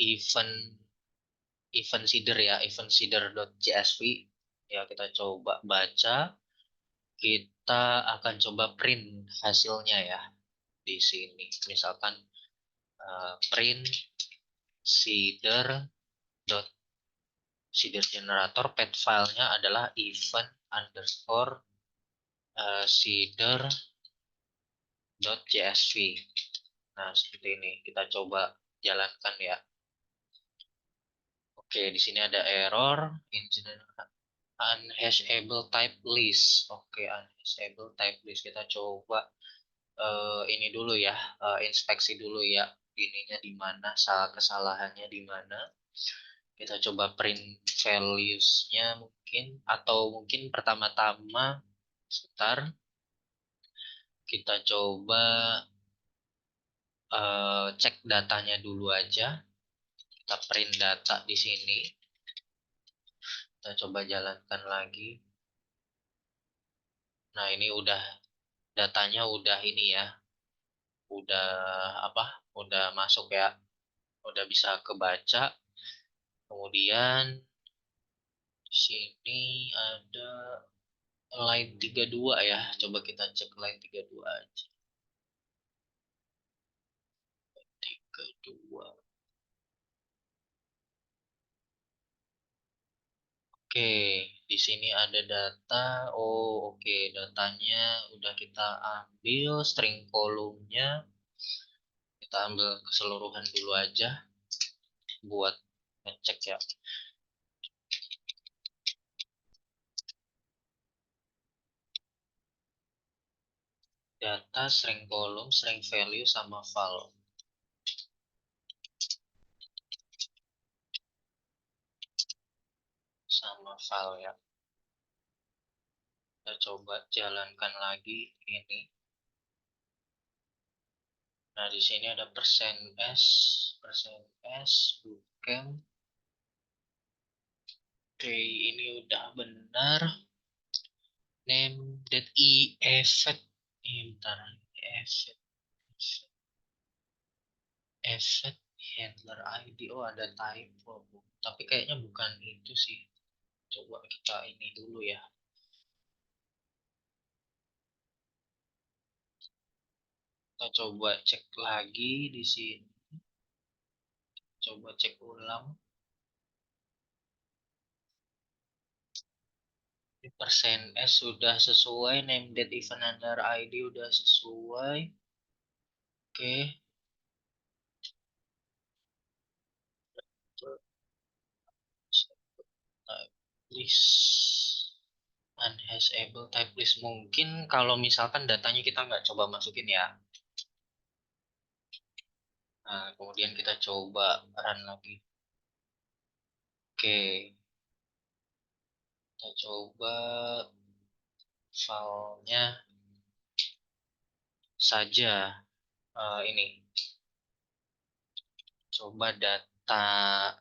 event event seeder, ya, event seeder.csv. Ya, kita coba baca. Kita akan coba print hasilnya, ya, di sini. Misalkan print seeder dot seeder generator, path filenya adalah event underscore seeder dot csv. Nah, seperti ini. Kita coba jalankan, ya. Oke, di sini ada error incident unhashable type list. Oke, unhashable type list. Kita coba ini dulu, ya, inspeksi dulu, ya. Ininya di mana, kesalahannya di mana. Kita coba print values-nya mungkin, atau mungkin pertama-tama sebentar kita coba cek datanya dulu aja. Kita print data di sini. Kita coba jalankan lagi. Nah, ini udah datanya udah ini, ya. Udah apa? Udah masuk, ya. Udah bisa kebaca. Kemudian di sini ada line 32, ya. Coba kita cek line 32 aja. 32. Oke, di sini ada data. Oh, oke, datanya udah kita ambil, string kolomnya. Kita ambil keseluruhan dulu aja buat ngecek, ya. Data, string kolom, string value, sama val. Sama val, ya. Kita coba jalankan lagi ini. Nah, di sini ada persen S, bootcamp. Oke, ini udah benar. Name that effect. Bentar, effect, effect handler ID. Oh, ada typo. Tapi kayaknya bukan itu sih. Coba kita ini dulu, ya. Kita coba cek lagi di sini. Coba cek ulang. Persen S sudah sesuai, name date event under ID udah sesuai. Oke. Type list. Unhashable type list. Mungkin kalau misalkan datanya kita nggak coba masukin, ya. Nah, kemudian kita coba run lagi. Oke, kita coba filenya saja. Ini coba data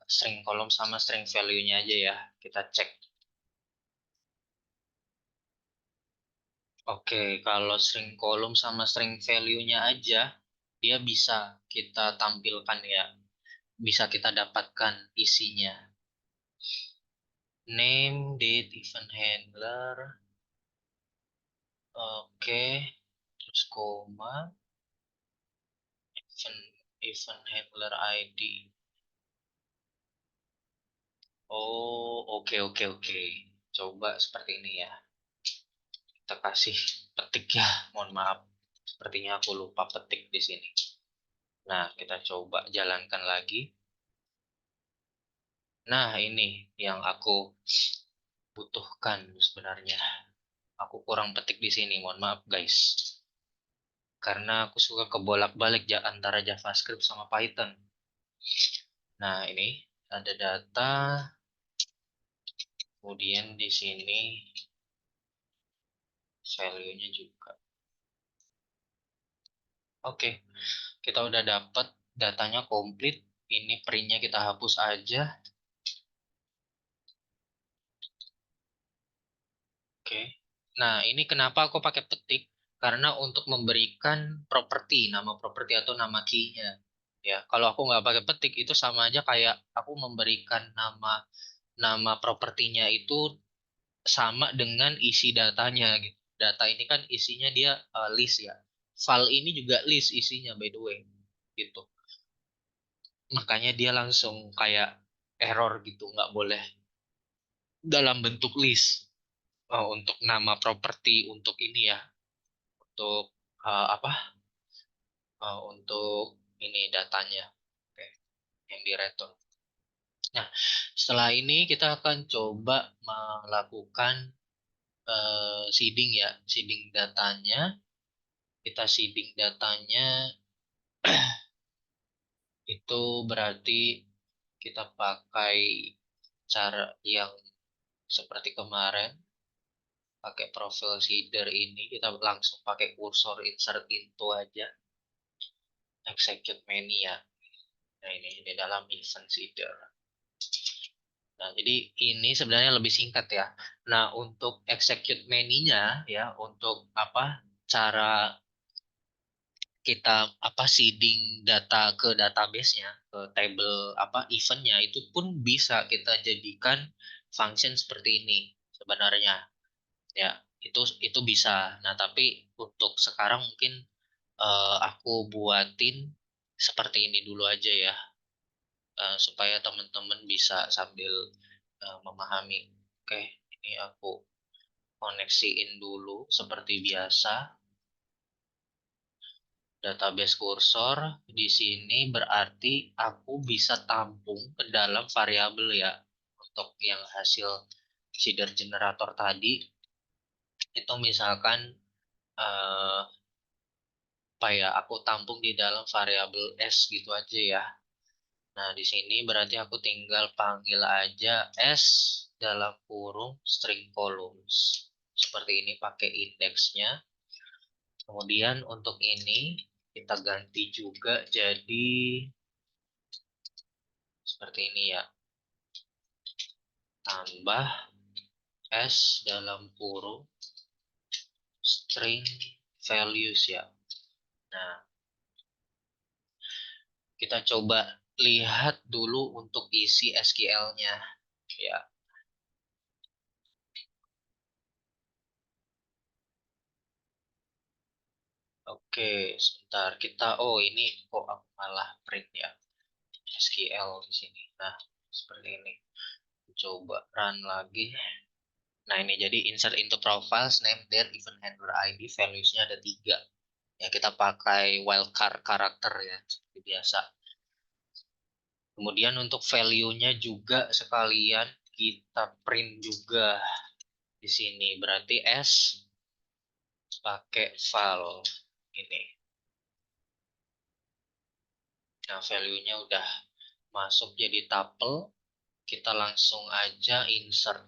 string kolom sama string value-nya aja ya. Kita cek. Oke, kalau string kolom sama string value-nya aja, dia bisa kita tampilkan ya. Bisa kita dapatkan isinya. Name, date, event handler. Oke, terus koma, event handler ID. Oh, oke, oke, oke. Coba seperti ini ya. Kita kasih petik ya. Mohon maaf. Sepertinya aku lupa petik di sini. Nah, kita coba jalankan lagi. Nah, ini yang aku butuhkan sebenarnya. Aku kurang petik di sini. Mohon maaf, guys. Karena aku suka kebolak-balik antara JavaScript sama Python. Nah, ini ada data. Kemudian di sini value-nya juga. Oke, kita udah dapat datanya komplit. Ini print-nya kita hapus aja. Oke. Nah, ini kenapa aku pakai petik? Karena untuk memberikan properti, nama properti atau nama key-nya. Ya, kalau aku nggak pakai petik itu sama aja kayak aku memberikan nama nama propertinya itu sama dengan isi datanya gitu. Data ini kan isinya dia list ya. File ini juga list isinya by the way gitu. Makanya dia langsung kayak error gitu, nggak boleh dalam bentuk list. Untuk nama properti untuk ini ya, untuk apa? Untuk ini datanya, oke, yang di return. Nah, setelah ini kita akan coba melakukan seeding ya, seeding datanya. Kita seeding datanya itu berarti kita pakai cara yang seperti kemarin, pakai profile seeder ini, kita langsung pakai kursor insert into aja, execute mania. Nah, ini di dalam event seeder. Nah, jadi ini sebenarnya lebih singkat ya. Nah, untuk execute many-nya ya, untuk apa cara kita apa seeding data ke database-nya, ke table apa event-nya itu pun bisa kita jadikan function seperti ini sebenarnya. Ya, itu bisa. Nah, tapi untuk sekarang mungkin aku buatin seperti ini dulu aja ya, supaya teman-teman bisa sambil memahami. Oke, ini aku koneksiin dulu seperti biasa. Database kursor di sini berarti aku bisa tampung ke dalam variabel ya. Untuk yang hasil seeder generator tadi, itu misalkan eh, apa ya, aku tampung di dalam variabel s gitu aja ya. Nah, di sini berarti aku tinggal panggil aja s dalam kurung string columns. Seperti ini pakai indeksnya. Kemudian untuk ini kita ganti juga jadi seperti ini ya. Tambah s dalam kurung string values ya. Nah, kita coba lihat dulu untuk isi SQL-nya ya. Oke, sebentar kita. Oh, ini kok aku malah print ya SQL di sini. Nah, seperti ini. Coba run lagi. Nah, ini jadi insert into profiles name there event handler ID values-nya ada 3. Ya, kita pakai wildcard karakter ya seperti biasa. Kemudian untuk value-nya juga sekalian kita print juga di sini. Berarti S pakai file ini. Nah, value-nya udah masuk jadi tuple. Kita langsung aja insert.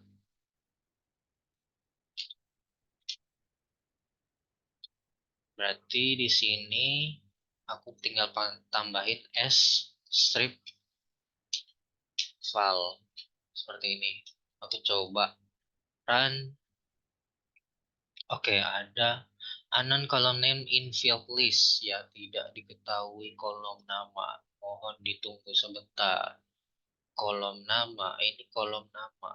Berarti di sini aku tinggal tambahin s strip file seperti ini. Aku coba run. Oke, ada unknown column name in field list. Ya, tidak diketahui kolom nama. Mohon ditunggu sebentar. Kolom nama, ini kolom nama.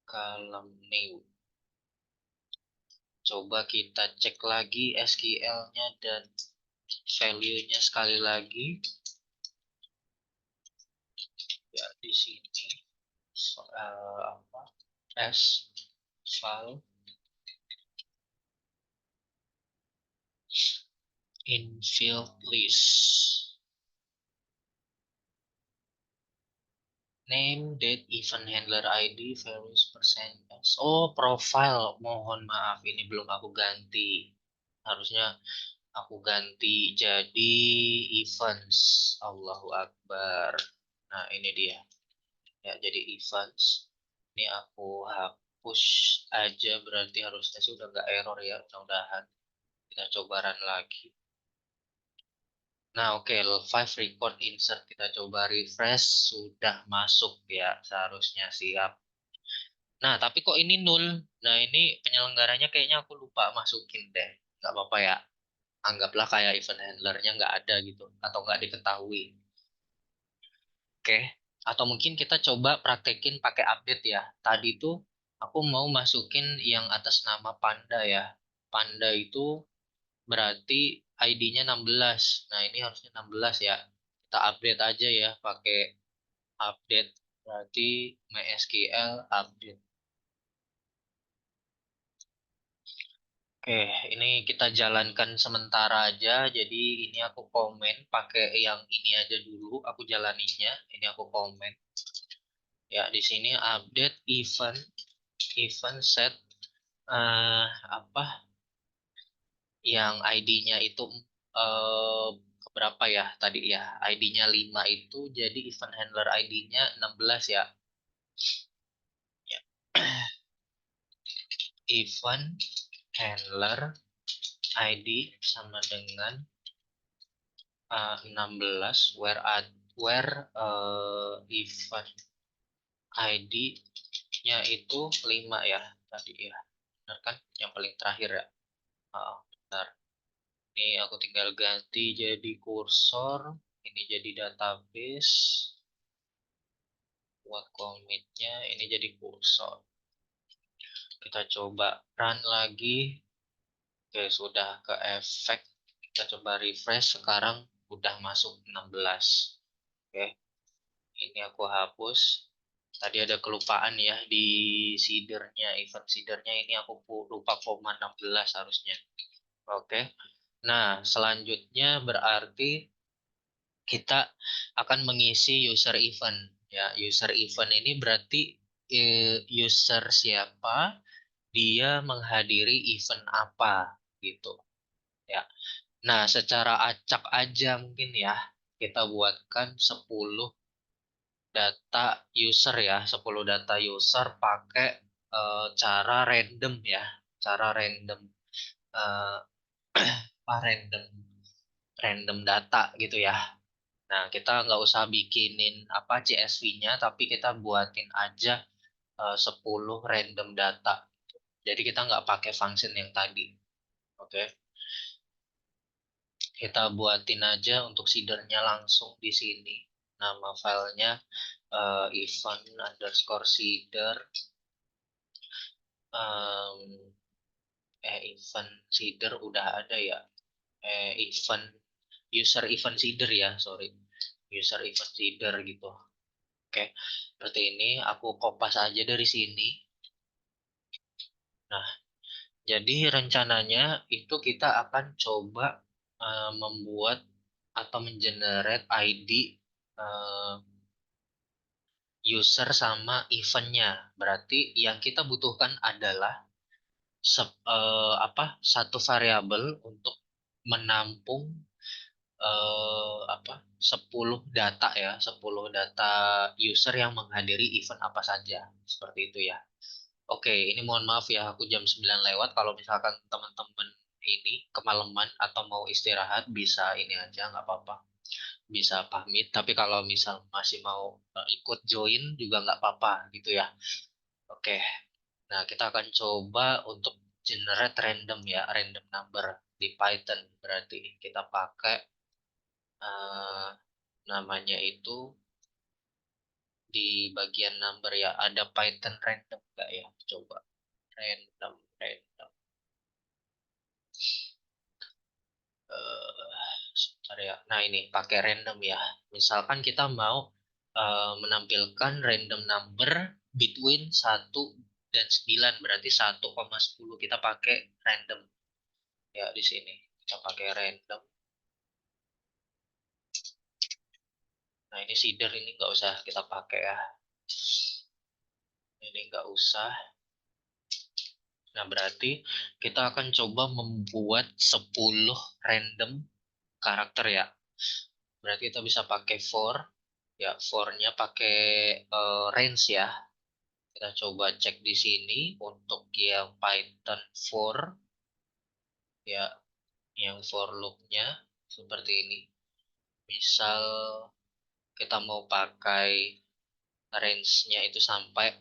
Kolom new. Coba kita cek lagi SQL-nya dan value-nya sekali lagi. Ya, di sini apa? S file in field list. Name, date, event handler ID, values percent. Oh, profile. Mohon maaf, ini belum aku ganti. Harusnya aku ganti jadi events. Allahu Akbar. Nah, ini dia. Ya, jadi events. Ini aku hapus aja, berarti harusnya sih udah nggak error ya. Mudah-mudahan. Kita coba run lagi. Nah, oke, five record insert. Kita coba refresh. Sudah masuk ya, seharusnya siap. Nah, tapi kok ini nul? Nah, ini penyelenggaranya kayaknya aku lupa masukin deh. Nggak apa-apa ya. Anggaplah kayak event handlernya nggak ada gitu. Atau nggak diketahui. Oke. Atau mungkin kita coba praktekin pakai update ya. Tadi tuh aku mau masukin yang atas nama Panda ya. Panda itu berarti ID-nya 16. Nah, ini harusnya 16 ya. Kita update aja ya pakai update. Berarti MySQL update. Oke, ini kita jalankan sementara aja. Jadi ini aku komen pakai yang ini aja dulu. Aku jalaninya. Ini aku komen. Ya, di sini update event set apa yang ID-nya itu berapa ya tadi ya? ID-nya 5 itu jadi event handler ID-nya 16 ya. Ya. Event handler ID sama dengan 16 where event ID-nya itu 5 ya tadi ya. Benar kan? Yang paling terakhir ya. Benar. Ini aku tinggal ganti jadi kursor. Ini jadi database. Buat commit-nya ini jadi kursor. Kita coba run lagi. Oke, sudah ke efek. Kita coba refresh. Sekarang udah masuk 16. Oke, ini aku hapus. Tadi ada kelupaan ya di seedernya, event seedernya ini aku lupa koma 16 harusnya. Oke. Nah, selanjutnya berarti kita akan mengisi user event. Ya, user event ini berarti user siapa, dia menghadiri event apa gitu. Ya. Nah, secara acak aja mungkin ya, kita buatkan 10 data user ya, 10 data user pakai cara random ya, cara random eh, apa random random data gitu ya. Nah, kita nggak usah bikinin apa CSV-nya, tapi kita buatin aja 10 random data. Jadi kita nggak pakai function yang tadi. Oke, kita buatin aja untuk seedernya langsung di sini. Nama filenya event underscore seeder um, event seeder udah ada ya. Event user event seeder ya, sorry. User event seeder gitu. Oke, seperti ini aku kopas aja dari sini. Nah, jadi rencananya itu kita akan coba membuat atau mengenerate ID eh, user sama eventnya. Berarti yang kita butuhkan adalah apa satu variabel untuk menampung apa 10 data ya, 10 data user yang menghadiri event apa saja. Seperti itu ya. Oke, ini mohon maaf ya, aku jam 9 lewat. Kalau misalkan teman-teman ini kemalaman atau mau istirahat, bisa ini aja, nggak apa-apa. Bisa pamit, tapi kalau misal masih mau ikut join juga nggak apa-apa gitu ya. Oke, nah kita akan coba untuk generate random ya, random number di Python. Berarti kita pakai eh, namanya itu di bagian number ya, ada Python random nggak ya? Coba random, random. Sebentar ya. Nah, ini pakai random ya. Misalkan kita mau menampilkan random number between 1 dan 9, berarti 1,10 kita pakai random ya di sini. Kita pakai random. Nah, ini seeder ini nggak usah kita pakai ya. Ini nggak usah. Nah, berarti kita akan coba membuat 10 random karakter ya. Berarti kita bisa pakai for. Ya, for-nya pakai range ya. Kita coba cek di sini untuk yang Python for ya, yang for loop-nya seperti ini. Misal kita mau pakai range-nya itu sampai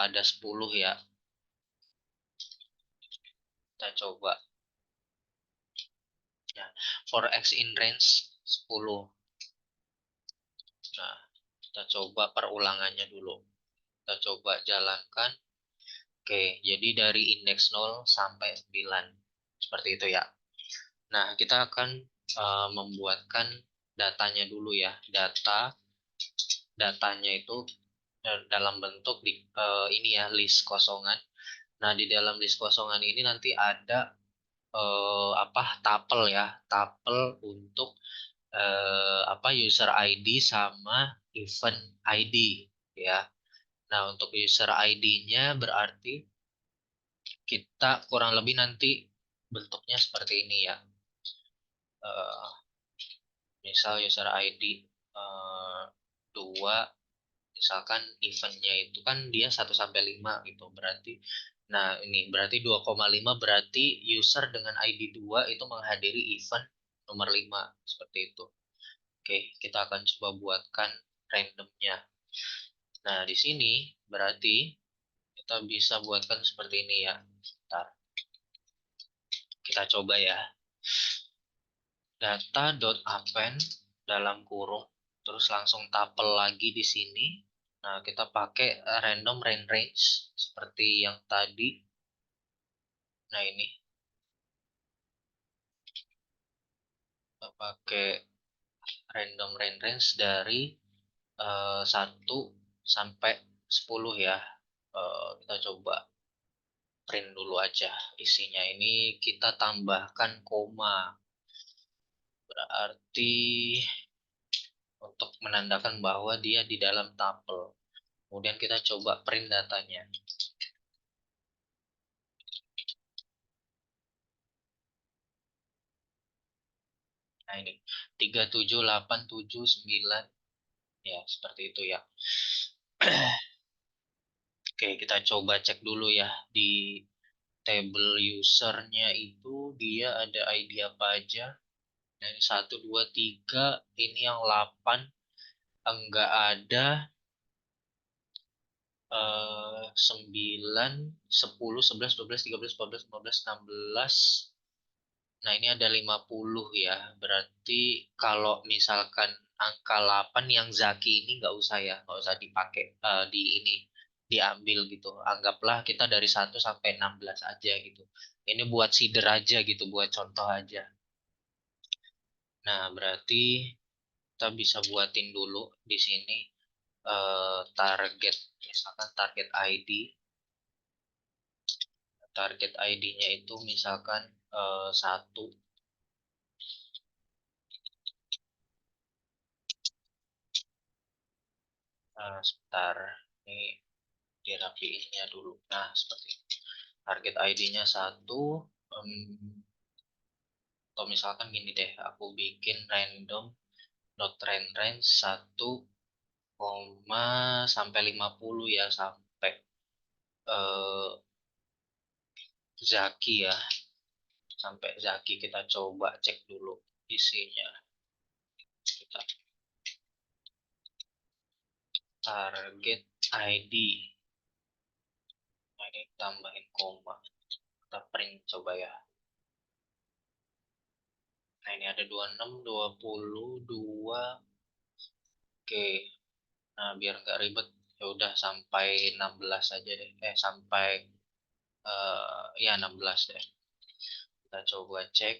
ada 10 ya. Kita coba ya, for x in range 10. Nah, kita coba perulangannya dulu. Kita coba jalankan. Oke, jadi dari indeks 0 sampai 9. Seperti itu ya. Nah, kita akan membuatkan datanya dulu ya. Datanya itu dalam bentuk ini ya, list kosongan. Nah, di dalam list kosongan ini nanti ada apa tapel ya, tapel untuk apa user ID sama event ID ya. Nah, untuk user ID-nya berarti kita kurang lebih nanti bentuknya seperti ini ya. Eh, Misal user ID 2, misalkan eventnya itu kan dia 1 sampai 5 gitu. Berarti, nah ini berarti 2,5 berarti user dengan ID 2 itu menghadiri event nomor 5. Seperti itu. Oke, kita akan coba buatkan randomnya. Nah, di sini berarti kita bisa buatkan seperti ini ya. Bentar, kita coba ya. Data.append dalam kurung, terus langsung tapel lagi di sini. Nah, kita pakai random range seperti yang tadi. Nah, ini kita pakai random range dari 1 sampai 10 ya. Kita coba print dulu aja isinya. Ini kita tambahkan koma. Berarti untuk menandakan bahwa dia di dalam tabel. Kemudian kita coba print datanya. Nah, ini 37879 ya, seperti itu ya. Oke, kita coba cek dulu ya di table usernya itu dia ada ID apa aja. Dari 1, 2, 3 ini yang 8 enggak ada 9, 10, 11, 12, 13, 14, 15, 16. Nah, ini ada 50 ya. Berarti kalau misalkan angka 8 yang Zaki ini nggak usah ya, nggak usah dipakai di ini diambil gitu. Anggaplah kita dari 1 sampai 16 aja gitu. Ini buat seeder aja gitu, buat contoh aja. Nah, berarti kita bisa buatin dulu di sini target, misalkan target ID. Target ID-nya itu misalkan 1. Sebentar, ini dirapiinnya dulu. Nah, seperti ini. Target ID-nya 1, Atau misalkan gini deh, aku bikin random dot range 1, sampai 50 ya, sampai eh, Zaki ya. Sampai Zaki kita coba cek dulu isinya. Kita target ID. Nah, ini tambahin koma. Kita print coba ya. Nah, ini ada 26, 20, 2. Oke. Nah, biar nggak ribet, ya udah sampai 16 aja deh. Sampai ya 16 deh. Kita coba cek.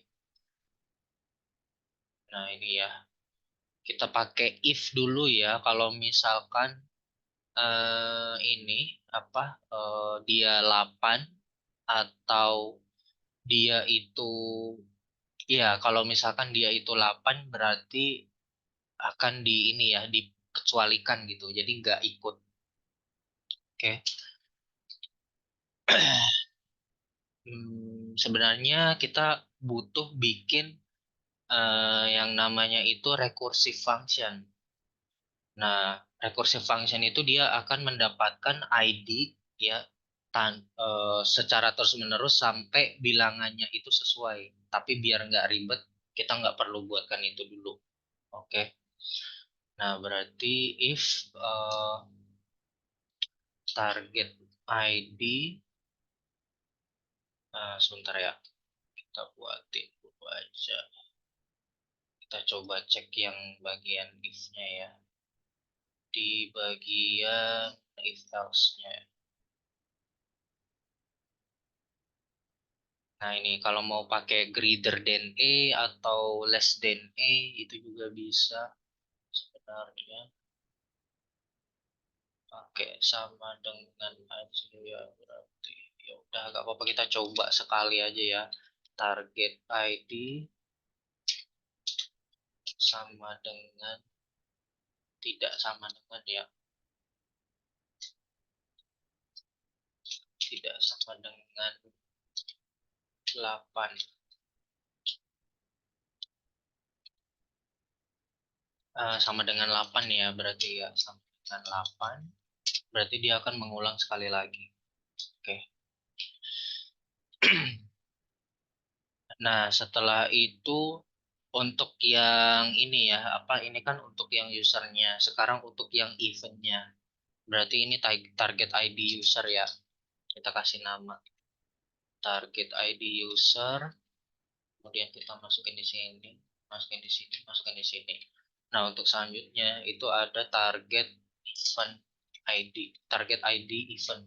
Nah, ini ya. Kita pakai if dulu ya. Kalau misalkan ini apa dia 8 atau dia itu ya kalau misalkan dia itu 8 berarti akan di ini ya dikecualikan gitu. Jadi nggak ikut. Oke. Sebenarnya kita butuh bikin yang namanya itu recursive function. Nah, recursive function itu dia akan mendapatkan ID ya secara terus-menerus sampai bilangannya itu sesuai. Tapi biar nggak ribet, kita nggak perlu buatkan itu dulu. Oke. Nah, berarti if target ID, sebentar ya, kita buatin dulu aja. Kita coba cek yang bagian if-nya ya. Di bagian if else-nya. Nah, ini kalau mau pakai greater than A atau less than A itu juga bisa sebenarnya. Pakai sama dengan aja ya berarti. Ya udah gak apa-apa, kita coba sekali aja ya. Target ID sama dengan tidak sama dengan ya. Tidak sama dengan 8. Sama dengan 8 ya berarti ya. Sama dengan 8. Berarti dia akan mengulang sekali lagi. Oke. Nah, setelah itu untuk yang ini ya, apa ini kan untuk yang usernya. Sekarang untuk yang eventnya. Berarti ini target ID user ya. Kita kasih nama target ID user. Kemudian kita masukin di sini, masukin di sini, masukin di sini. Nah, untuk selanjutnya itu ada target event ID, target ID event.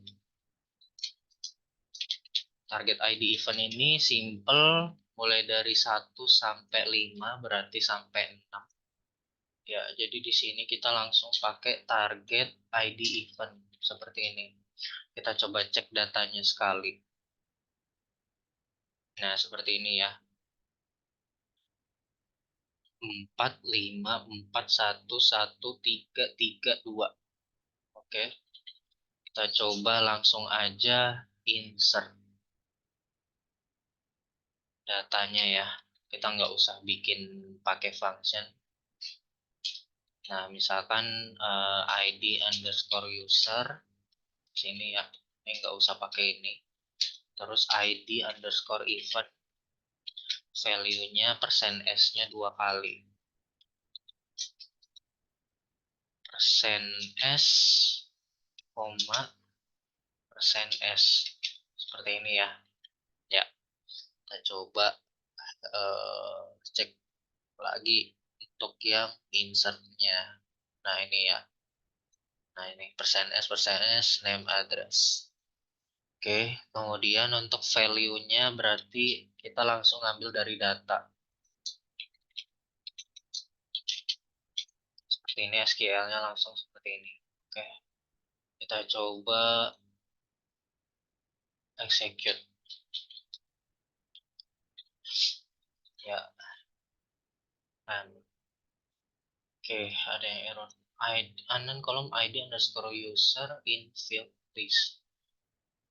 Target ID event ini simple, mulai dari 1 sampai 5 berarti sampai 6. Ya, jadi di sini kita langsung pakai target ID event seperti ini. Kita coba cek datanya sekali. Nah, seperti ini ya. 4, 5, 4, 1, 1, 3, 3, 2. Oke, kita coba langsung aja insert datanya ya. Kita nggak usah bikin pakai function. Nah, misalkan ID underscore user sini ya, ini nggak usah pakai ini. Terus ID underscore event, value-nya persen S-nya 2 kali. Persen S, koma, persen S. Seperti ini ya. Ya, kita coba cek lagi untuk yang insertnya. Nah, ini ya. Nah, ini persen S, name address. Oke, kemudian untuk value-nya berarti kita langsung ambil dari data. Seperti ini SQL-nya langsung seperti ini. Oke, kita coba execute. Ya, oke, ada yang error. Unknown column ID underscore user in field list.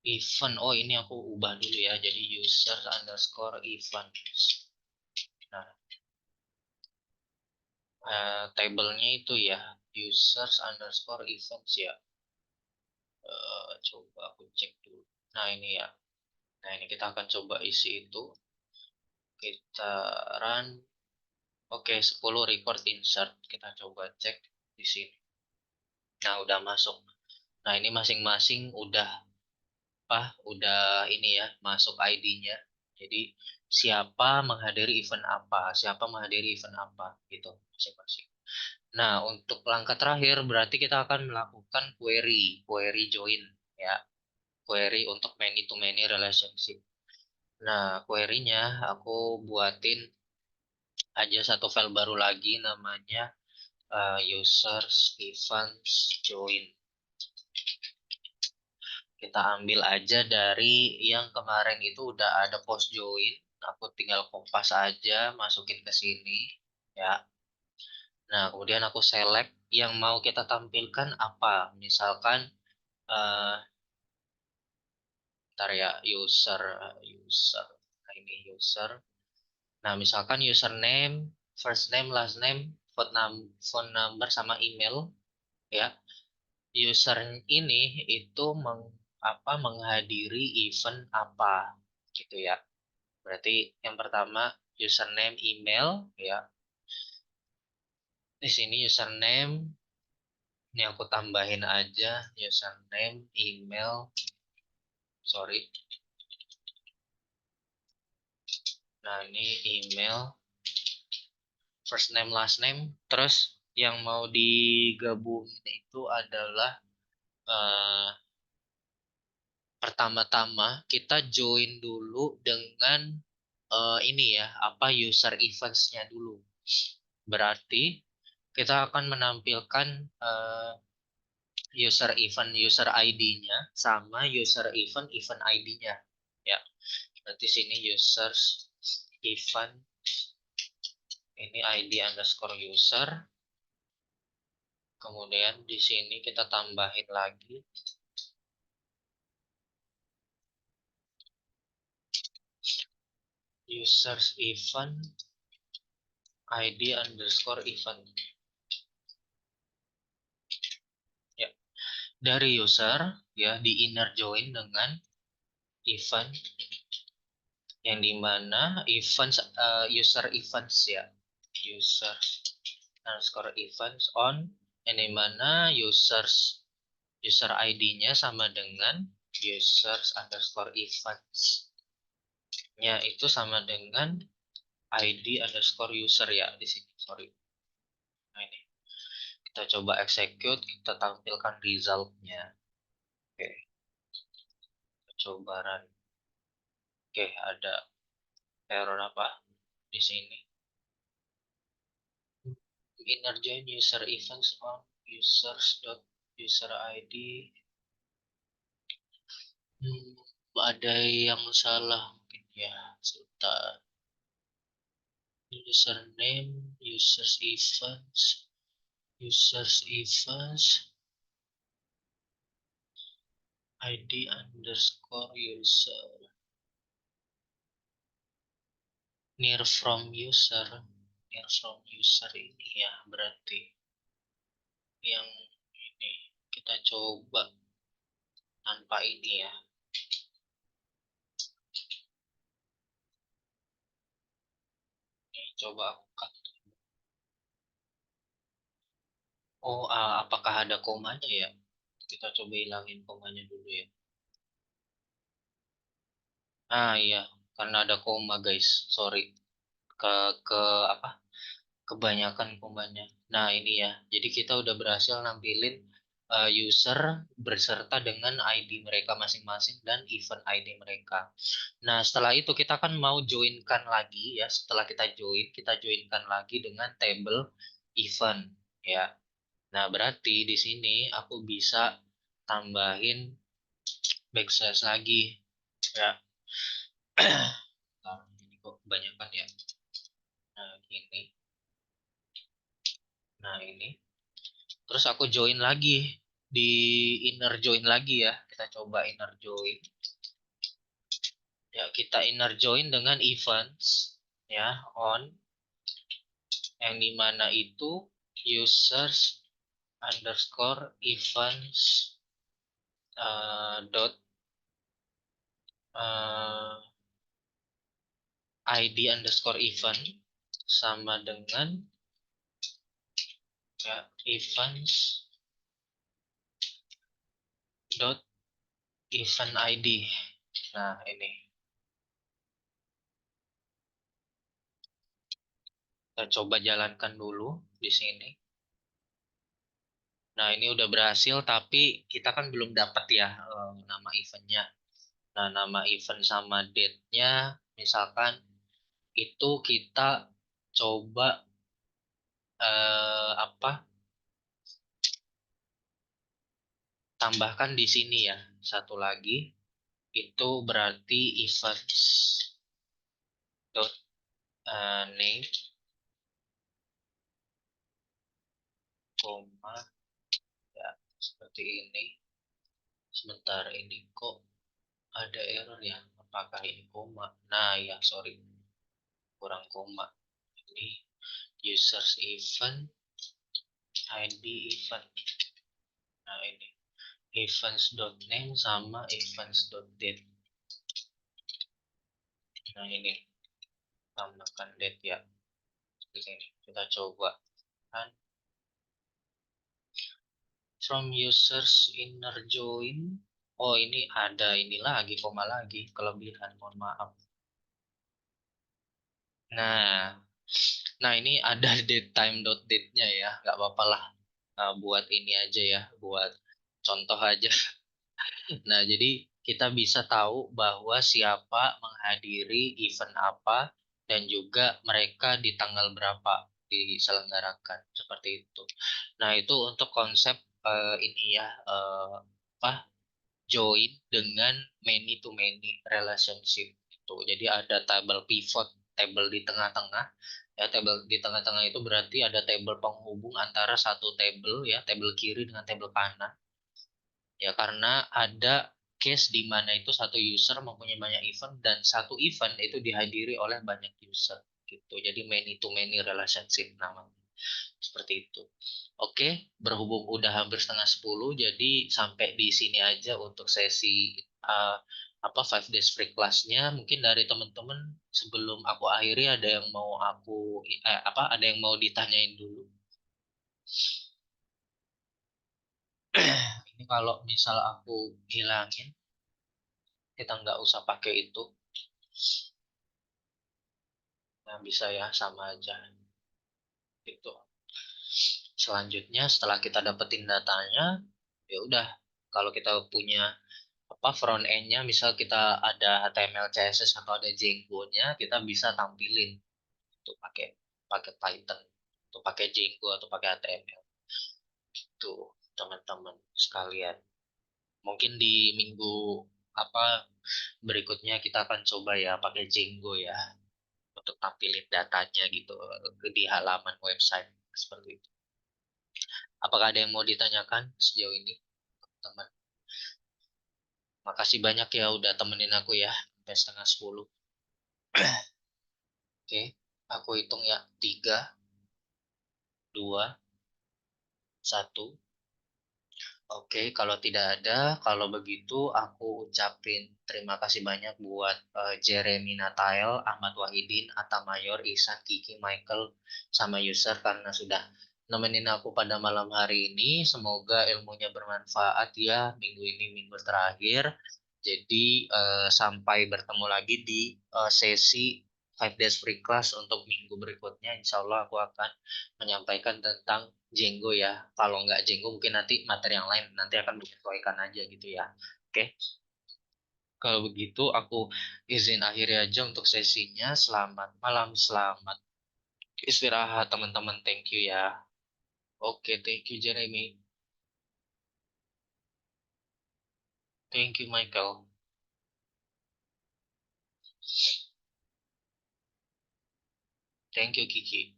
Event, oh ini aku ubah dulu ya, jadi user underscore event. tabelnya itu ya, users underscore events ya. Coba aku cek dulu. Nah ini ya. Nah ini kita akan coba isi itu. Kita run. Oke, 10 record insert. Kita coba cek di sini. Nah udah masuk. Nah ini masing-masing udah ini ya, masuk ID-nya. Jadi siapa menghadiri event apa, siapa menghadiri event apa gitu masing-masing. Nah, untuk langkah terakhir berarti kita akan melakukan query join ya. Query untuk many to many relationship. Nah, query-nya aku buatin aja satu file baru lagi namanya users events join. Kita ambil aja dari yang kemarin itu udah ada post join. Aku tinggal kompas aja, masukin ke sini ya. Nah, kemudian aku select yang mau kita tampilkan apa. Misalkan eh ntar ya user. Nah, ini user. Nah, misalkan username, first name, last name, phone number sama email ya. User ini itu menghadiri event apa gitu ya. Berarti yang pertama username, email ya. Di sini username ini aku tambahin aja username, email, sorry. Nah, ini email, first name, last name. Terus yang mau digabungin itu adalah eh, pertama-tama kita join dulu dengan ini ya, apa user events-nya dulu. Berarti kita akan menampilkan user event user ID-nya sama user event event ID-nya. Ya, berarti sini users event ini ID underscore user. Kemudian di sini kita tambahin lagi users event ID underscore event. Ya, dari user ya di inner join dengan event yang dimana events user events ya user underscore events on yang dimana user ID-nya sama dengan users underscore events nya itu sama dengan ID underscore user ya di sini sorry. Nah ini kita coba execute, kita tampilkan resultnya. Oke, kita coba run. Oke, ada error apa di sini? Inner join user events on users dot user ID. Ada yang salah mungkin ya. Sebentar. Username, users events, ID underscore user. Near from user ini ya berarti yang ini kita coba tanpa ini ya. Ini coba aku cut. Oh, apakah ada komanya ya? Kita coba hilangin komanya dulu ya. Ah iya, karena ada koma guys. Sorry. Ke ke apa? Kebanyakan komanya. Nah, ini ya. Jadi kita udah berhasil nampilin user berserta dengan ID mereka masing-masing dan event ID mereka. Nah, setelah itu kita kan mau joinkan lagi ya. Setelah kita joinkan lagi dengan table event ya. Nah, berarti di sini aku bisa tambahin backslash lagi ya. Nah, ini kok kebanyakan ya. Nah, gini. Nah, ini. Terus aku join lagi di inner join lagi ya. Kita coba inner join. Ya, kita inner join dengan events ya on yang dimana itu users underscore events dot eh, id underscore event sama dengan ya, events dot event id. Nah, ini kita coba jalankan dulu di sini. Nah, ini udah berhasil, tapi kita kan belum dapat ya nama eventnya. Nah, nama event sama date-nya, misalkan itu kita coba apa? Tambahkan di sini ya. Satu lagi, itu berarti events dot name, koma, ya, seperti ini. Sebentar, ini kok ada error ya? Apakah ini koma? Nah, ya, sorry. Kurang koma. Ini users event ID event. Nah, ini events.name sama events.date. Nah, ini tambahkan date ya. Di sini kita coba kan from users inner join. Oh, ini ada ini lagi koma lagi kelebihan, mohon maaf. Nah, nah ini ada date time dot date-nya ya, nggak apa-apa lah. Nah, buat ini aja ya, buat contoh aja. Nah, jadi kita bisa tahu bahwa siapa menghadiri event apa dan juga mereka di tanggal berapa diselenggarakan seperti itu. Nah, itu untuk konsep ini ya apa join dengan many to many relationship itu. Jadi ada tabel pivot, tabel di tengah-tengah. Ya, tabel di tengah-tengah itu berarti ada tabel penghubung antara satu tabel ya, tabel kiri dengan tabel kanan. Ya, karena ada case di mana itu satu user mempunyai banyak event dan satu event itu dihadiri oleh banyak user gitu. Jadi many to many relationship namanya. Seperti itu. Oke, berhubung udah hampir setengah 10, jadi sampai di sini aja untuk sesi uh, apa Five Days Free Class-nya. Mungkin dari teman-teman sebelum aku akhiri ada yang mau ada yang mau ditanyain dulu. Ini kalau misal aku hilangin, kita nggak usah pakai itu. Nah, bisa ya, sama aja. Itu. Selanjutnya, setelah kita dapetin datanya, ya udah. Kalau kita punya apa front end-nya, misal kita ada HTML, CSS atau ada Django-nya, kita bisa tampilin untuk pakai pakai Python, untuk pakai Django atau pakai HTML. Itu teman-teman sekalian. Mungkin di minggu apa berikutnya kita akan coba ya pakai Django ya untuk tampilin datanya gitu di halaman website seperti itu. Apakah ada yang mau ditanyakan sejauh ini, teman? Makasih banyak ya udah temenin aku ya sampai setengah 10. Oke, aku hitung ya. 3, 2, 1. Oke, kalau tidak ada, kalau begitu aku ucapin terima kasih banyak buat Jeremy Natael, Ahmad Wahidin, Atta Mayor, Ihsan, Kiki, Michael, sama user karena sudah nemenin aku pada malam hari ini. Semoga ilmunya bermanfaat ya minggu ini, minggu terakhir. Jadi sampai bertemu lagi di sesi Five Days Free Class untuk minggu berikutnya. Insya Allah aku akan menyampaikan tentang Django ya. Kalau nggak Django mungkin nanti materi yang lain nanti akan menyesuaikan aja gitu ya. Oke, kalau begitu aku izin akhiri aja untuk sesinya. Selamat malam, selamat istirahat teman-teman. Thank you ya. Oke, thank you Jeremy. Thank you Michael. Thank you Kiki.